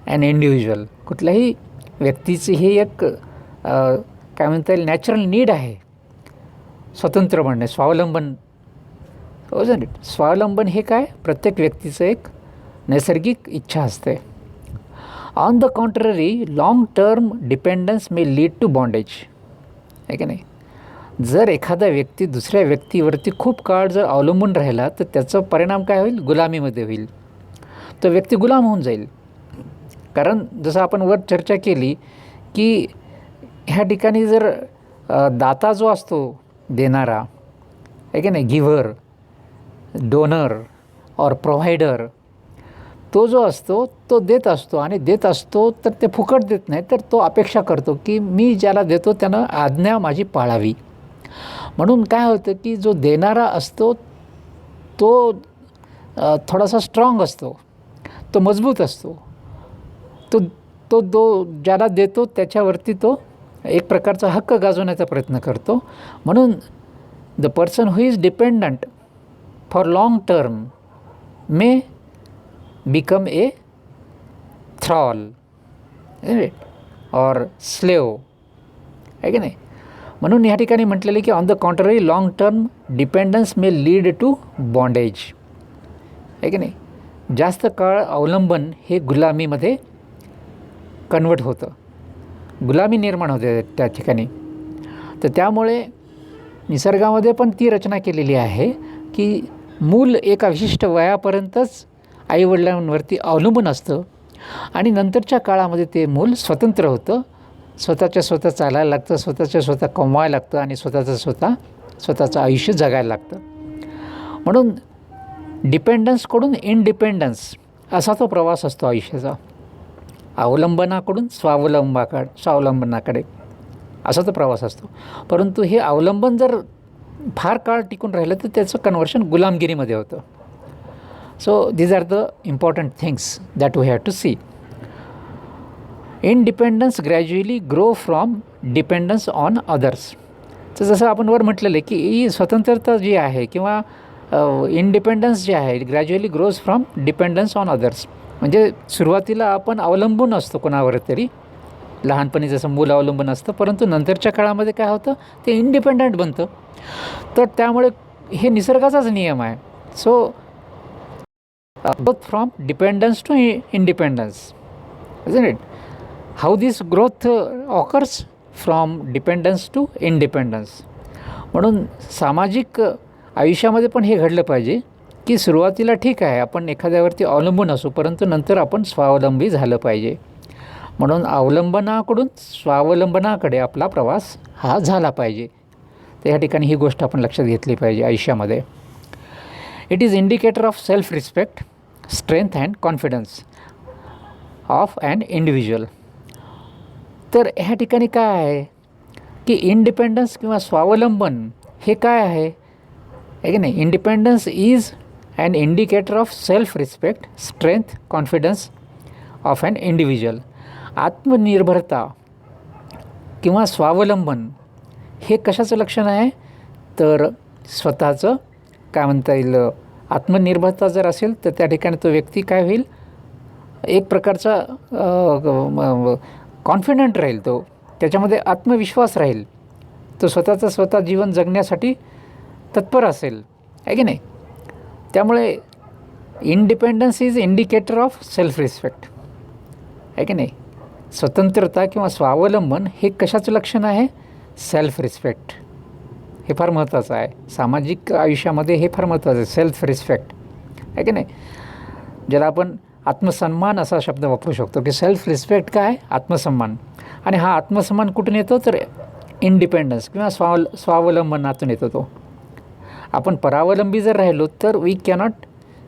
an individual. कुठल्याही व्यक्तीची ही एक काय म्हणता येईल नॅचरल नीड आहे, स्वतंत्र बनणे, स्वावलंबन ओजन इट स्वावलंबन हे काय प्रत्येक व्यक्तीचं एक नैसर्गिक इच्छा असते. On the contrary long term dependence may lead to bondage. आहे की नाही. जर एखादा व्यक्ती दुसऱ्या व्यक्तीवरती खूप काळ जर अवलंबून राहिला तर त्याचा परिणाम काय होईल, गुलामीमध्ये होईल. तो व्यक्ती गुलाम होऊन जाईल. कारण जसं आपण वर चर्चा केली की ह्या ठिकाणी जर दाता जो असतो देणारा, आहे की नाही, गिव्हर, डोनर और प्रोव्हायडर, तो जो असतो तो देत असतो आणि देत असतो तर ते फुकट देत नाही, तर तो अपेक्षा करतो की मी ज्याला देतो त्यानं आज्ञा माझी पाळावी. म्हणून काय होतं की जो देणारा असतो तो थोडासा स्ट्रॉंग असतो, तो मजबूत असतो. तो तो दो ज्याला देतो त्याच्यावरती तो एक प्रकारचा हक्क गाजवण्याचा प्रयत्न करतो. म्हणून the person who is dependent for long term may become a thrall or slave. आहे की नाही. म्हणून या ठिकाणी म्हटलेलं की on the contrary long term dependence may lead to bondage. आहे की नाही. जास्त काळ अवलंबन हे गुलामीमध्ये कन्वर्ट होतं, गुलामी निर्माण होते त्या ठिकाणी. तर त्यामुळे निसर्गामध्ये पण ती रचना केलेली आहे की मूल एका विशिष्ट वयापर्यंतच आईवडिलांवरती अवलंबून असतं आणि नंतरच्या काळामध्ये ते मूल स्वतंत्र होतं, स्वतः चालायला लागतं, स्वतः कमवायला लागतं आणि स्वतःचं आयुष्य जगायला लागतं. म्हणून डिपेंडन्सकडून इंडिपेंडन्स असा तो प्रवास असतो आयुष्याचा. अवलंबनाकडून स्वावलंबनाकडे असा तो प्रवास असतो. परंतु हे अवलंबन जर फार काळ टिकून राहिलं तर त्याचं कन्व्हर्शन गुलामगिरीमध्ये होतं. So these are the important things that we have to see. Independence gradually grow from dependence on others. तर जसं आपण वर म्हटलेलं आहे की ही स्वतंत्रता जी आहे किंवा इंडिपेंडन्स जे आहे gradually grows from dependence on others. म्हणजे सुरुवातीला आपण अवलंबून असतो कोणावर तरी, लहानपणी जसं मूल अवलंबून असतं, परंतु नंतरच्या काळामध्ये काय होतं ते इंडिपेंडंट बनतं. तर त्यामुळे हे निसर्गाचाच नियम आहे. So growth from dependence to independence, isn't it. How this growth occurs from dependence to independence. म्हणून सामाजिक आयुष्यामध्ये पण हे घडलं पाहिजे की सुरुवातीला ठीक आहे आपण एखाद्यावरती अवलंबून असू, परंतु नंतर आपण स्वावलंबी झालं पाहिजे. म्हणून अवलंबनाकडून स्वावलंबनाकडे आपला प्रवास हा झाला पाहिजे. तर या ठिकाणी ही गोष्ट आपण लक्षात घेतली पाहिजे आयुष्यामध्ये. It is indicator of self respect, strength and confidence of an individual. तर ह्या ठिकाणी काय आहे की इंडिपेंडन्स किंवा स्वावलंबन हे काय आहे की नाही. Independence is an indicator of self respect, strength, confidence of an individual. आत्मनिर्भरता किंवा स्वावलंबन हे कशाचं लक्षण आहे तर स्वतःचं काय म्हणता येईल, आत्मनिर्भरता जर असेल तर त्या ठिकाणी तो व्यक्ती काय होईल, एक प्रकारचा कॉन्फिडंट राहील, तो त्याच्यामध्ये आत्मविश्वास राहील, तो स्वतः जीवन जगण्यासाठी तत्पर असेल. आहे की नाही. त्यामुळे independence is indicator of self respect. आहे की नाही. स्वतंत्रता किंवा स्वावलंबन हे कशाचं लक्षण आहे, सेल्फ रिस्पेक्ट. हे फार महत्त्वाचं आहे सामाजिक आयुष्यामध्ये, हे फार महत्त्वाचं आहे सेल्फ रिस्पेक्ट. आहे की नाही. ज्याला आपण आत्मसन्मान असा शब्द वापरू शकतो की सेल्फ रिस्पेक्ट काय, आत्मसन्मान. आणि हा आत्मसन्मान कुठून येतो तर इंडिपेंडन्स किंवा स्वावलंबनातून येतो. तो आपण परावलंबी जर राहिलो तर we cannot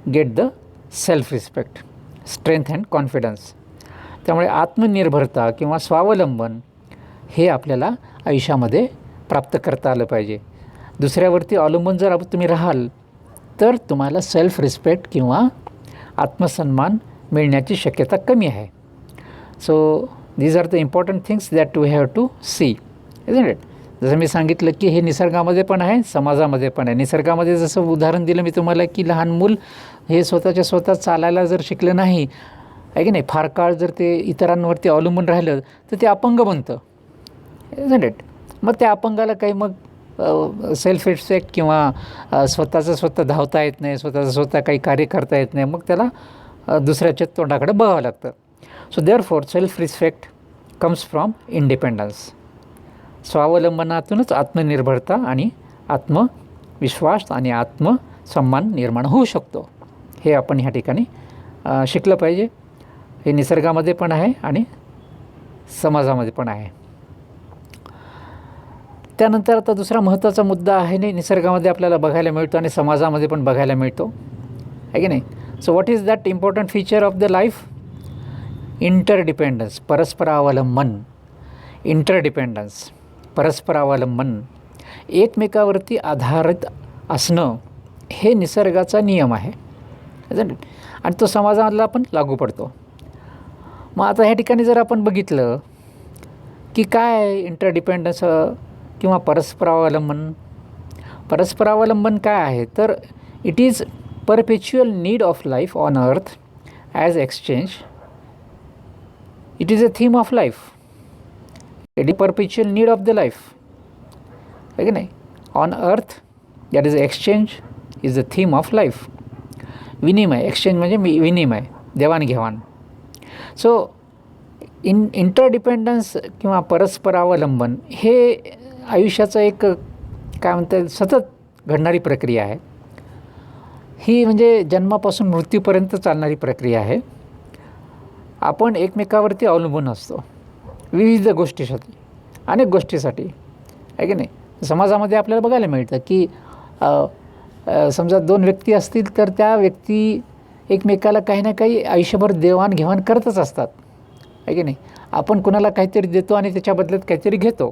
get the self respect, strength and confidence. त्यामुळे आत्मनिर्भरता किंवा स्वावलंबन हे आपल्याला आयुष्यामध्ये प्राप्त करता आलं पाहिजे. दुसऱ्यावरती अवलंबून जर तुम्ही राहाल तर तुम्हाला सेल्फ रिस्पेक्ट किंवा आत्मसन्मान मिळण्याची शक्यता कमी आहे. So these are the important things that we have to see, isn't it. जसं मी सांगितलं की हे निसर्गामध्ये पण आहे, समाजामध्ये पण आहे. निसर्गामध्ये जसं उदाहरण दिलं मी तुम्हाला की लहान मूल हे स्वतः चालायला जर शिकलं नाही, आहे की नाही, फार काळ जर ते इतरांवरती अवलंबून राहिलं तर ते अपंग बनतं, इजंट इट. मग त्या अपंगाला काही मग सेल्फ रिस्पेक्ट किंवा स्वतःचं स्वतः धावता येत नाही, स्वतःचं स्वतः काही कार्य करता येत नाही, मग त्याला दुसऱ्याच्या तोंडाकडे बघावं लागतं. So therefore self respect comes from independence. स्वावलंबनातूनच आत्मनिर्भरता आणि आत्मविश्वास आणि आत्मसन्मान निर्माण होऊ शकतो. हे आपण ह्या ठिकाणी शिकलं पाहिजे. हे निसर्गामध्ये पण आहे आणि समाजामध्ये पण आहे. त्यानंतर आता दुसरा महत्त्वाचा मुद्दा आहे, निसर्गामध्ये आपल्याला बघायला मिळतो आणि समाजामध्ये पण बघायला मिळतो, आहे की नाही. So what is that important feature of the life? Interdependence, परस्परावलंबन. इंटरडिपेंडन्स, परस्परावलंबन, एकमेकावरती आधारित असणं हे निसर्गाचा नियम आहे आणि तो समाजाला पण लागू पडतो. मग आता ह्या ठिकाणी जर आपण बघितलं की काय इंटरडिपेंडन्स किंवा परस्परावलंबन. परस्परावलंबन काय आहे तर it is परपेच्युअल need of life on earth as exchange. It is a theme of life. It is परपेच्युअल need of the life, आहे की नाही. On earth that is exchange is the theme of life. विनिमय, exchange म्हणजे विनिमय, देवाणघेवाण. So interdependence किंवा परस्परावलंबन हे आयुष्याचं एक काय म्हणतात सतत घडणारी प्रक्रिया आहे. ही म्हणजे जन्मापासून मृत्यूपर्यंत चालणारी प्रक्रिया आहे. आपण एकमेकावरती अवलंबून असतो विविध गोष्टीसाठी, अनेक गोष्टीसाठी, आहे की नाही. समाजामध्ये आपल्याला बघायला मिळतं की समजा 2 व्यक्ती असतील तर त्या व्यक्ती एकमेकाला काही ना काही आयुष्यभर देवाणघेवाण करतच असतात, आहे की नाही. आपण कुणाला काहीतरी देतो आणि त्याच्या बदल्यात काहीतरी घेतो,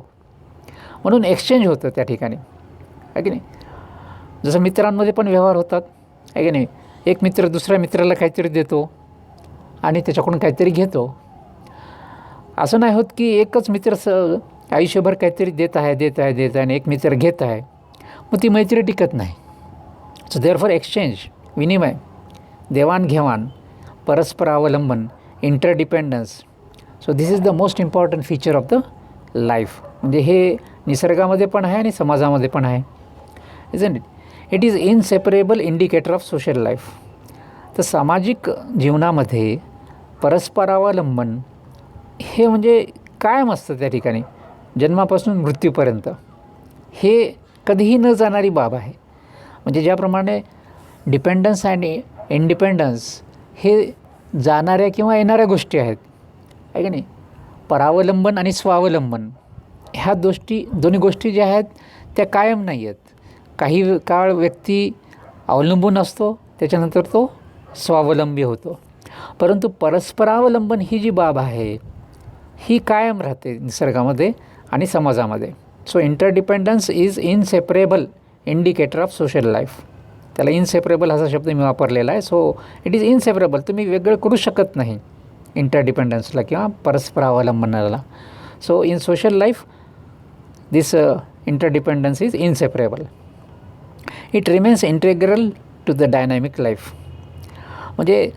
म्हणून एक्सचेंज होतं त्या ठिकाणी, आहे की नाही. जसं मित्रांमध्ये पण व्यवहार होतात, आहे की नाही. एक मित्र दुसऱ्या मित्राला काहीतरी देतो आणि त्याच्याकडून काहीतरी घेतो. असं नाही होत की एकच मित्र आयुष्यभर काहीतरी देत आहे आणि एक मित्र घेत आहे, मग ती मैत्री टिकत नाही. सो देअरफॉर एक्सचेंज, विनिमय, देवाणघेवाण, परस्परावलंबन, interdependence. So this is the most important feature of the life. म्हणजे हे निसर्गामध्ये पण आहे आणि समाजामध्ये पण आहे, isn't it. It is inseparable indicator of social life. तर सामाजिक जीवनामध्ये परस्परावलंबन हे म्हणजे कायम असतं त्या ठिकाणी जन्मापासून मृत्यूपर्यंत. हे कधीही न जाणारी बाब आहे. म्हणजे ज्याप्रमाणे डिपेंडन्स आणि इंडिपेंडन्स हे जाणाऱ्या किंवा येणाऱ्या गोष्टी आहेत, आहे की नाही. परावलंबन आणि स्वावलंबन ह्या दोन्ही गोष्टी ज्या आहेत त्या कायम नाही आहेत. काही काळ व्यक्ती अवलंबून असतो, त्याच्यानंतर तो स्वावलंबी होतो. परंतु परस्परावलंबन ही जी बाब आहे ही कायम राहते निसर्गामध्ये आणि समाजामध्ये. So interdependence is inseparable indicator of social life. त्याला इनसेपरेबल असा शब्द मी वापरलेला आहे. So it is inseparable. तुम्ही वेगळं करू शकत नाही इंटरडिपेंडन्सला किंवा परस्परावलंबनाला. So in social life this interdependence is inseparable. It remains integral to the dynamic life. म्हणजे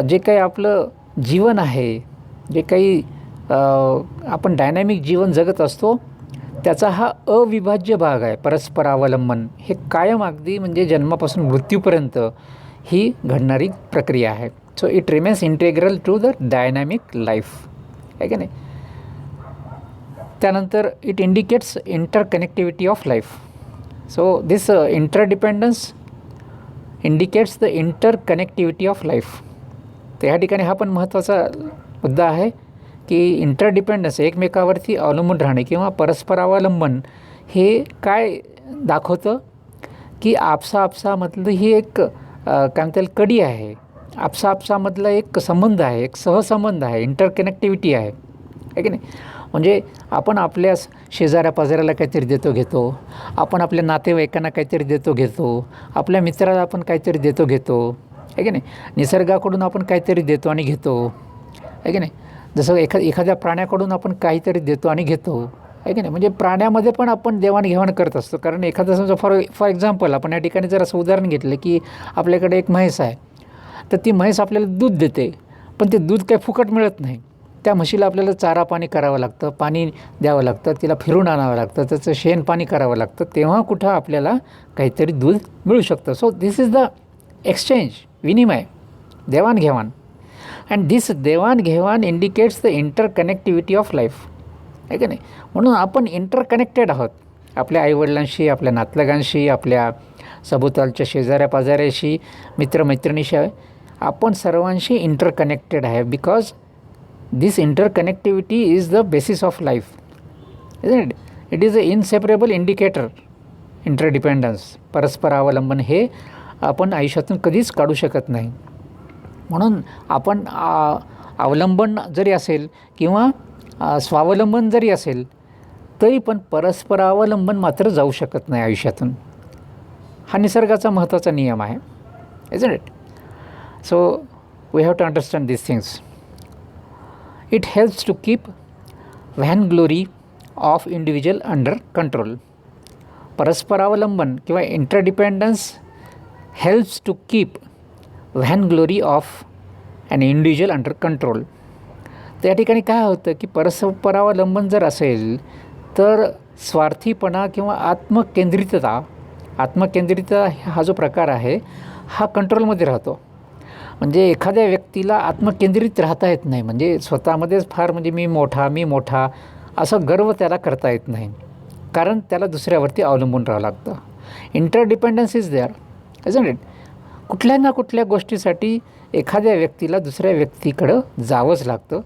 जे काही आपलं जीवन आहे, जे काही आपण डायनॅमिक जीवन जगत असतो त्याचा हा अविभाज्य भाग आहे परस्परावलंबन. हे कायम अगदी म्हणजे जन्मापासून मृत्यूपर्यंत ही घडणारी प्रक्रिया आहे. So it remains integral to the dynamic life, आहे की नाही. त्यानंतर it indicates interconnectivity of life. So this interdependence indicates the interconnectivity of life. तर ह्या ठिकाणी हा पण महत्त्वाचा मुद्दा आहे की इंटरडिपेंडन्स एकमेकावरती अवलंबून राहणे किंवा परस्परावलंबन हे काय दाखवतं की आपसामधलं ही एक काय म्हणता येईल कडी आहे. आपसामधला एक संबंध आहे, एक सहसंबंध आहे, इंटरकनेक्टिव्हिटी आहे की नाही. म्हणजे आपण आपल्या शेजाऱ्या पाजाऱ्याला काहीतरी देतो घेतो, आपण आपल्या नातेवाईकांना काहीतरी देतो घेतो, आपल्या मित्राला आपण काहीतरी देतो घेतो, आहे की नाही. निसर्गाकडून आपण काहीतरी देतो आणि घेतो, आहे की नाही. जसं एखाद्या प्राण्याकडून आपण काहीतरी देतो आणि घेतो, आहे की नाही. म्हणजे प्राण्यामध्ये पण आपण देवाणघेवाण करत असतो. कारण एखादा समजा फॉर एक्झाम्पल आपण या ठिकाणी जर असं उदाहरण घेतलं की आपल्याकडे एक म्हैस आहे, तर ती म्हैस आपल्याला दूध देते, पण ते दूध काही फुकट मिळत नाही. त्या म्हशीला आपल्याला चारा पाणी करावं लागतं, पाणी द्यावं लागतं, तिला फिरून आणावं लागतं, त्याचं शेण पाणी करावं लागतं, तेव्हा कुठं आपल्याला काहीतरी दूध मिळू शकतं. So this is the exchange, विनिमय, देवाणघेवाण. अँड दिस देवाणघेवाण indicates the interconnectivity of life, आहे का नाही. म्हणून आपण इंटरकनेक्टेड आहोत आपल्या आईवडिलांशी, आपल्या नातलगांशी, आपल्या सभोवतालच्या शेजाऱ्या पाजाऱ्याशी, मित्रमैत्रिणीशी. आपण सर्वांशी इंटरकनेक्टेड आहे. Because this interconnectivity is the basis of life, isn't it. It is a inseparable indicator. Interdependence, परस्पर अवलंबन, हे आपण आयुष्यातून कधीच काढू शकत नाही. म्हणून आपण अवलंबन जरी असेल किंवा स्वावलंबन जरी असेल तरी पण परस्परावलंबन मात्र जाऊ शकत नाही आयुष्यातून. हा निसर्गाचा महत्त्वाचा नियम आहे, isn't it. So we have to understand these things. It helps to keep vainglory of individual under control. परस्परावलंबन किंवा interdependence helps to keep vainglory of an individual under control. त्या ठिकाणी काय होतं की परस्परावलंबन जर असेल तर स्वार्थीपणा किंवा आत्मकेंद्रितता हा जो प्रकार आहे हा कंट्रोलमध्ये राहतो. म्हणजे एखाद्या व्यक्तीला आत्मकेंद्रित राहता येत नाही, म्हणजे स्वतःमध्येच फार म्हणजे मी मोठा असं गर्व त्याला करता येत नाही, कारण त्याला दुसऱ्यावरती अवलंबून राहावं लागतं. Interdependence is there, isn't it. कुठल्या ना कुठल्या गोष्टीसाठी एखाद्या व्यक्तीला दुसऱ्या व्यक्तीकडं जावंच लागतं.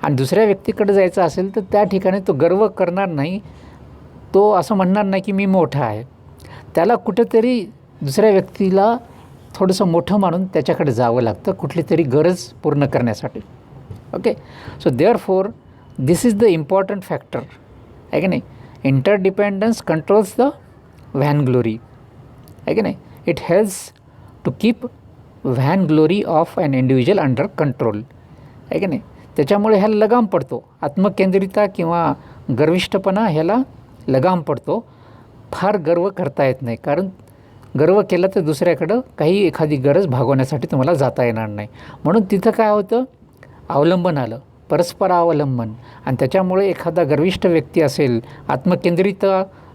आणि दुसऱ्या व्यक्तीकडे जायचं असेल तर त्या ठिकाणी तो गर्व करणार नाही, तो असं म्हणणार नाही की मी मोठा आहे. त्याला कुठेतरी दुसऱ्या व्यक्तीला थोडंसं मोठं मानून त्याच्याकडे जावं लागतं कुठली तरी गरज पूर्ण करण्यासाठी. Okay. So therefore this is the important factor, आहे की नाही. इंटरडिपेंडन्स कंट्रोल्स द व्हॅनग्लोरी, आहे की नाही. It helps to keep vainglory of an individual under control, आहे की नाही. त्याच्यामुळे ह्याला लगाम पडतो. आत्मकेंद्रिता किंवा गर्विष्ठपणा ह्याला लगाम पडतो. फार गर्व करता येत नाही, कारण गर्व केला तर दुसऱ्याकडं काही एखादी गरज भागवण्यासाठी तुम्हाला जाता येणार नाही. म्हणून तिथं काय होतं, अवलंबन आलं, परस्पर अवलंबन. आणि त्याच्यामुळे एखादा गर्विष्ठ व्यक्ती असेल, आत्मकेंद्रित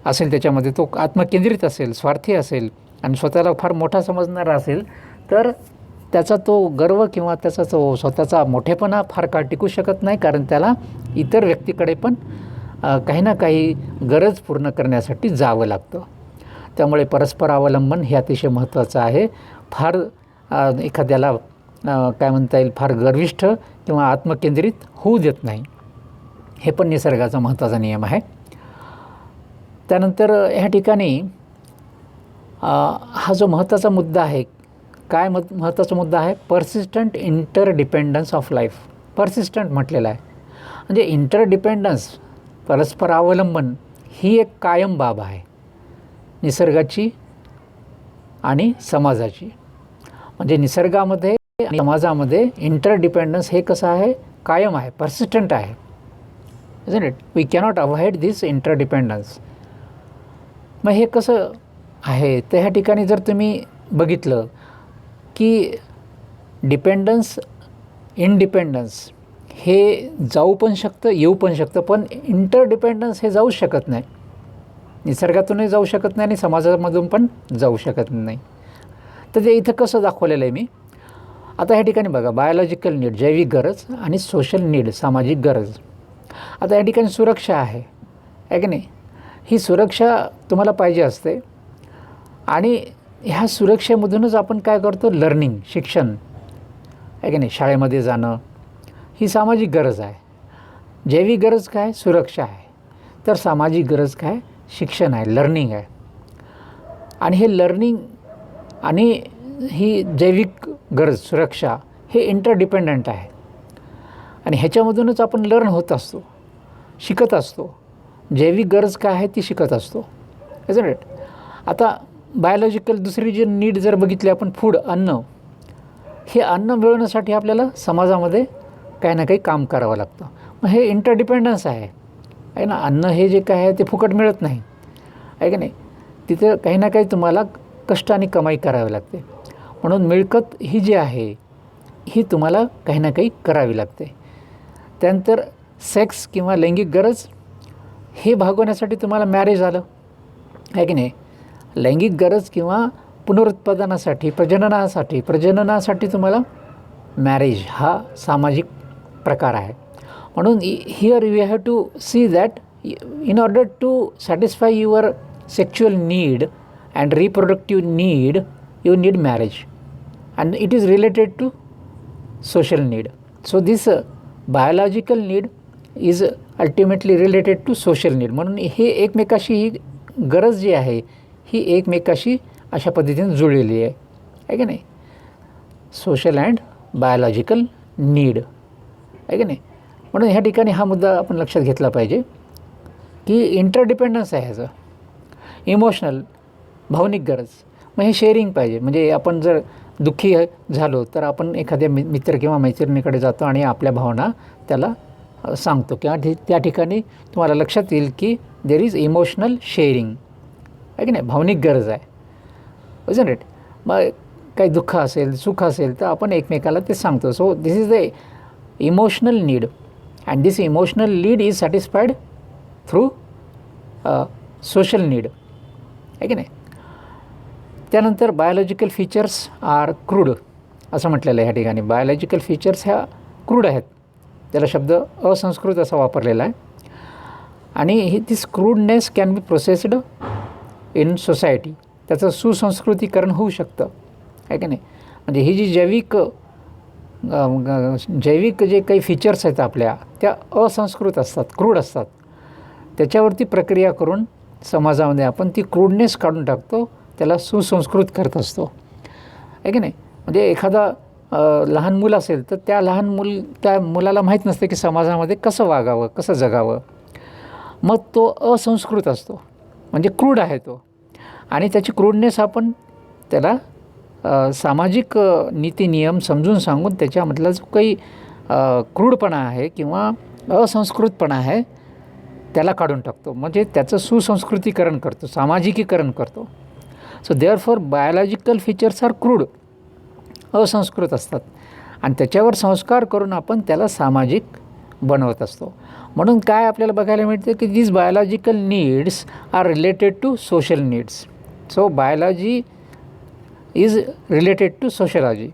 असेल, त्याच्यामध्ये तो आत्मकेंद्रित असेल, स्वार्थी असेल आणि स्वतःला फार मोठा समजणारा असेल तर त्याचा तो गर्व किंवा त्याचा तो स्वतःचा मोठेपणा फार काळ टिकू शकत नाही, कारण त्याला इतर व्यक्तीकडे पण काही ना काही गरज पूर्ण करण्यासाठी जावं लागतं. त्यामुळे परस्पर अवलंबन हे अतिशय महत्त्वाचं आहे. फार एखाद्याला काय म्हणता येईल, फार गर्विष्ठ किंवा आत्मकेंद्रित होऊ देत नाही. हे पण निसर्गाचा महत्त्वाचा नियम आहे. त्यानंतर ह्या ठिकाणी हा जो महत्त्वाचा मुद्दा आहे, काय महत्त्वाचा मुद्दा आहे, persistent interdependence of life. Persistent म्हटलेलं आहे. म्हणजे इंटरडिपेंडन्स, परस्पर अवलंबन ही एक कायम बाब आहे निसर्गाची आणि समाजाची. म्हणजे निसर्गामध्ये आणि समाजामध्ये इंटरडिपेंडन्स हे कसं आहे, कायम आहे, पर्सिस्टंट आहे, isn't it. We cannot avoid this interdependence. मग हे कसं आहे, तर ह्या ठिकाणी जर तुम्ही बघितलं की डिपेंडन्स, इंडिपेंडन्स हे जाऊ पण शकतं, येऊ पण शकतं, पण इंटरडिपेंडन्स हे जाऊच शकत नाही. निसर्गातूनही जाऊ शकत नाही आणि समाजामधून पण जाऊ शकत नाही. तर ते इथं कसं दाखवलेलं आहे मी. आता ह्या ठिकाणी बघा, बायोलॉजिकल नीड, जैविक गरज आणि सोशल नीड, सामाजिक गरज. आता या ठिकाणी सुरक्षा आहे की नाही. ही सुरक्षा तुम्हाला पाहिजे असते आणि ह्या सुरक्षेमधूनच आपण काय करतो, लर्निंग, शिक्षण, आहे की नाही. शाळेमध्ये जाणं ही सामाजिक गरज आहे. जैविक गरज काय, सुरक्षा आहे. तर सामाजिक गरज काय, शिक्षण आहे, लर्निंग आहे. आणि हे लर्निंग आणि ही जैविक गरज, सुरक्षा, हे इंटरडिपेंडंट आहे. आणि ह्याच्यामधूनच आपण लर्न होत असतो, शिकत असतो. जैविक गरज काय आहे ती शिकत असतो, इजंट इट. आता बायोलॉजिकल दुसरी जी नीड जर बघितली आपण, फूड, अन्न, हे अन्न मिळवण्यासाठी आपल्याला समाजामध्ये काही ना काही काम करावं लागतं. मग हे इंटरडिपेंडन्स आहे ना. अन्न हे जे काय आहे ते फुकट मिळत नाही, आहे की नाही. तिथं काही ना काही तुम्हाला कष्ट आणि कमाई करावी लागते. म्हणून मिळकत ही जी आहे ही तुम्हाला काही ना काही करावी लागते. त्यानंतर सेक्स किंवा लैंगिक गरज हे भागवण्यासाठी तुम्हाला मॅरेज आलं आहे की नाही. लैंगिक गरज किंवा पुनरुत्पादनासाठी प्रजननासाठी तुम्हाला मॅरेज हा सामाजिक प्रकार आहे. म्हणून here you have to see that in order to satisfy your sexual need and reproductive need, you need marriage, and it is related to social need. So this biological need is ultimately related to social need. म्हणून हे एकमेकाशी ही गरज जी आहे ही एकमेकाशी अशा पद्धतीने जुळलेली आहे की नाही. सोशल अँड बायोलॉजिकल नीड आहे की नाही. म्हणून ह्या ठिकाणी हा मुद्दा आपण लक्षात घेतला पाहिजे की इंटरडिपेंडन्स आहे ह्याचं. इमोशनल भावनिक गरज मग हे शेअरिंग पाहिजे. म्हणजे आपण जर दुःखी झालो तर आपण एखाद्या मित्र किंवा मैत्रिणीकडे जातो आणि आपल्या भावना त्याला सांगतो किंवा त्या ठिकाणी तुम्हाला लक्षात येईल की देर इज इमोशनल शेअरिंग आहे की नाही. भावनिक गरज आहे इजंट इट. मग काही दुःख असेल सुख असेल तर आपण एकमेकाला ते सांगतो. So this is the emotional need and this emotional need is satisfied through social need आहे की नाही. त्यानंतर बायोलॉजिकल फीचर्स आर क्रूड असं म्हटलेलं आहे ह्या ठिकाणी. बायोलॉजिकल फीचर्स ह्या क्रूड आहेत. त्याला शब्द असंस्कृत असा वापरलेला आहे. आणि this crudeness can be processed in society. त्याचं सुसंस्कृतीकरण होऊ शकतं आहे की नाही. म्हणजे ही जी जैविक जे काही फीचर्स आहेत आपल्या त्या असंस्कृत असतात, क्रूड असतात. त्याच्यावरती प्रक्रिया करून समाजामध्ये आपण ती क्रूडनेस काढून टाकतो, त्याला सुसंस्कृत करत असतो आहे की नाही. म्हणजे एखादा लहान मूल असेल तर त्या मुलाला माहीत नसतं की समाजामध्ये कसं वागावं, कसं जगावं. मग तो असंस्कृत असतो, म्हणजे क्रूड आहे तो. आणि त्याची क्रूडनेस आपण त्याला सामाजिक नीती नियम समजून सांगून त्याच्यामधला जो काही क्रूडपणा आहे किंवा असंस्कृतपणा आहे त्याला काढून टाकतो. म्हणजे त्याचं सुसंस्कृतीकरण करतो, सामाजिकीकरण करतो. So therefore biological features are crude, असंस्कृत असतात. आणि त्याच्यावर संस्कार करून आपण त्याला सामाजिक बनवत असतो. म्हणून काय आपल्याला बघायला मिळतं की these biological needs are related to social needs. So biology is related to sociology.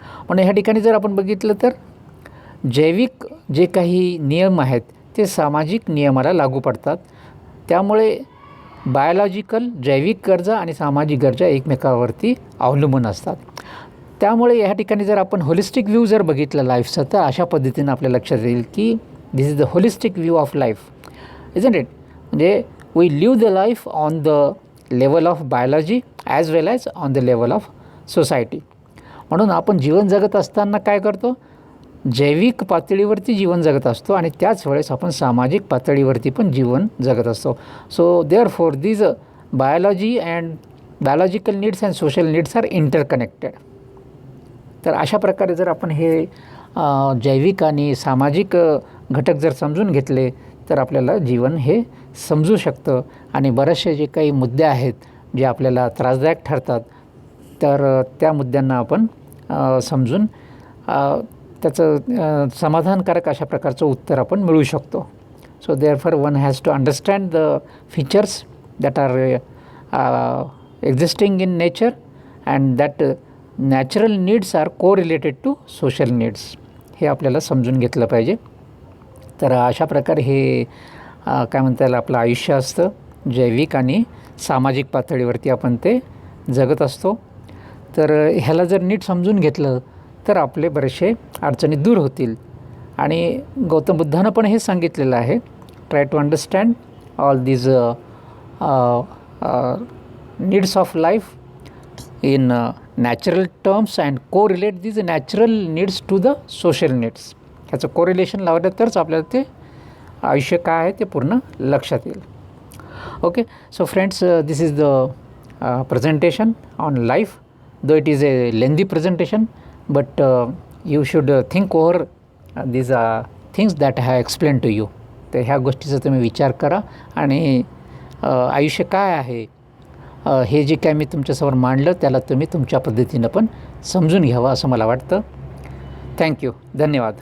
म्हणून ह्या ठिकाणी जर आपण बघितलं तर जैविक जे काही नियम आहेत ते सामाजिक नियमाला लागू पडतात. त्यामुळे बायोलॉजिकल जैविक गरजा आणि सामाजिक गरजा एकमेकावरती अवलंबून असतात. त्यामुळे ह्या ठिकाणी जर आपण होलिस्टिक व्ह्यू जर बघितलं लाईफचा तर अशा पद्धतीनं आपल्या लक्षात येईल की this is the holistic view of life isn't it. म्हणजे we live the life on the level of biology as well as on the level of society. म्हणून आपण जीवन जगत असताना काय करतो, जैविक पातळीवरती जीवन जगत असतो आणि त्याच वेळेस आपण सामाजिक पातळीवरती पण जीवन जगत असतो. So therefore these biology and biological needs and social needs are interconnected. तर अशा प्रकारे जर आपण हे जैविक आणि सामाजिक घटक जर समजून घेतले तर आपल्याला जीवन हे समजू शकतं. आणि बरेचसे जे काही मुद्दे आहेत जे आपल्याला त्रासदायक ठरतात तर त्या मुद्द्यांना आपण समजून त्याचं समाधानकारक अशा प्रकारचं उत्तर आपण मिळवू शकतो. So therefore one has to understand the features that are existing in nature and that natural needs are correlated to social needs. हे आपल्याला समजून घेतलं पाहिजे. तर अशा प्रकारे हे काय म्हणता येईल आपलं आयुष्य असतं. जैविक आणि सामाजिक पातळीवरती आपण ते जगत असतो. तर ह्याला जर नीट समजून घेतलं तर आपले बरेचसे अडचणी दूर होतील. आणि गौतम बुद्धानं पण हे सांगितलेलं आहे, try to understand all these needs of life in natural terms and correlate these natural needs to the social needs. ह्याचं कोरिलेशन लावलं तरच आपल्याला ते आयुष्य काय आहे ते पूर्ण लक्षात येईल. Okay, so friends, this is the presentation on life. Though it is a lengthy presentation, but you should think over these things that I have explained to you. तर ह्या गोष्टीचा तुम्ही विचार करा आणि आयुष्य काय आहे हे जे काय मी तुमच्यासमोर मांडलं त्याला तुम्ही तुमच्या पद्धतीनं पण समजून घ्यावं असं मला वाटतं. थँक्यू, धन्यवाद.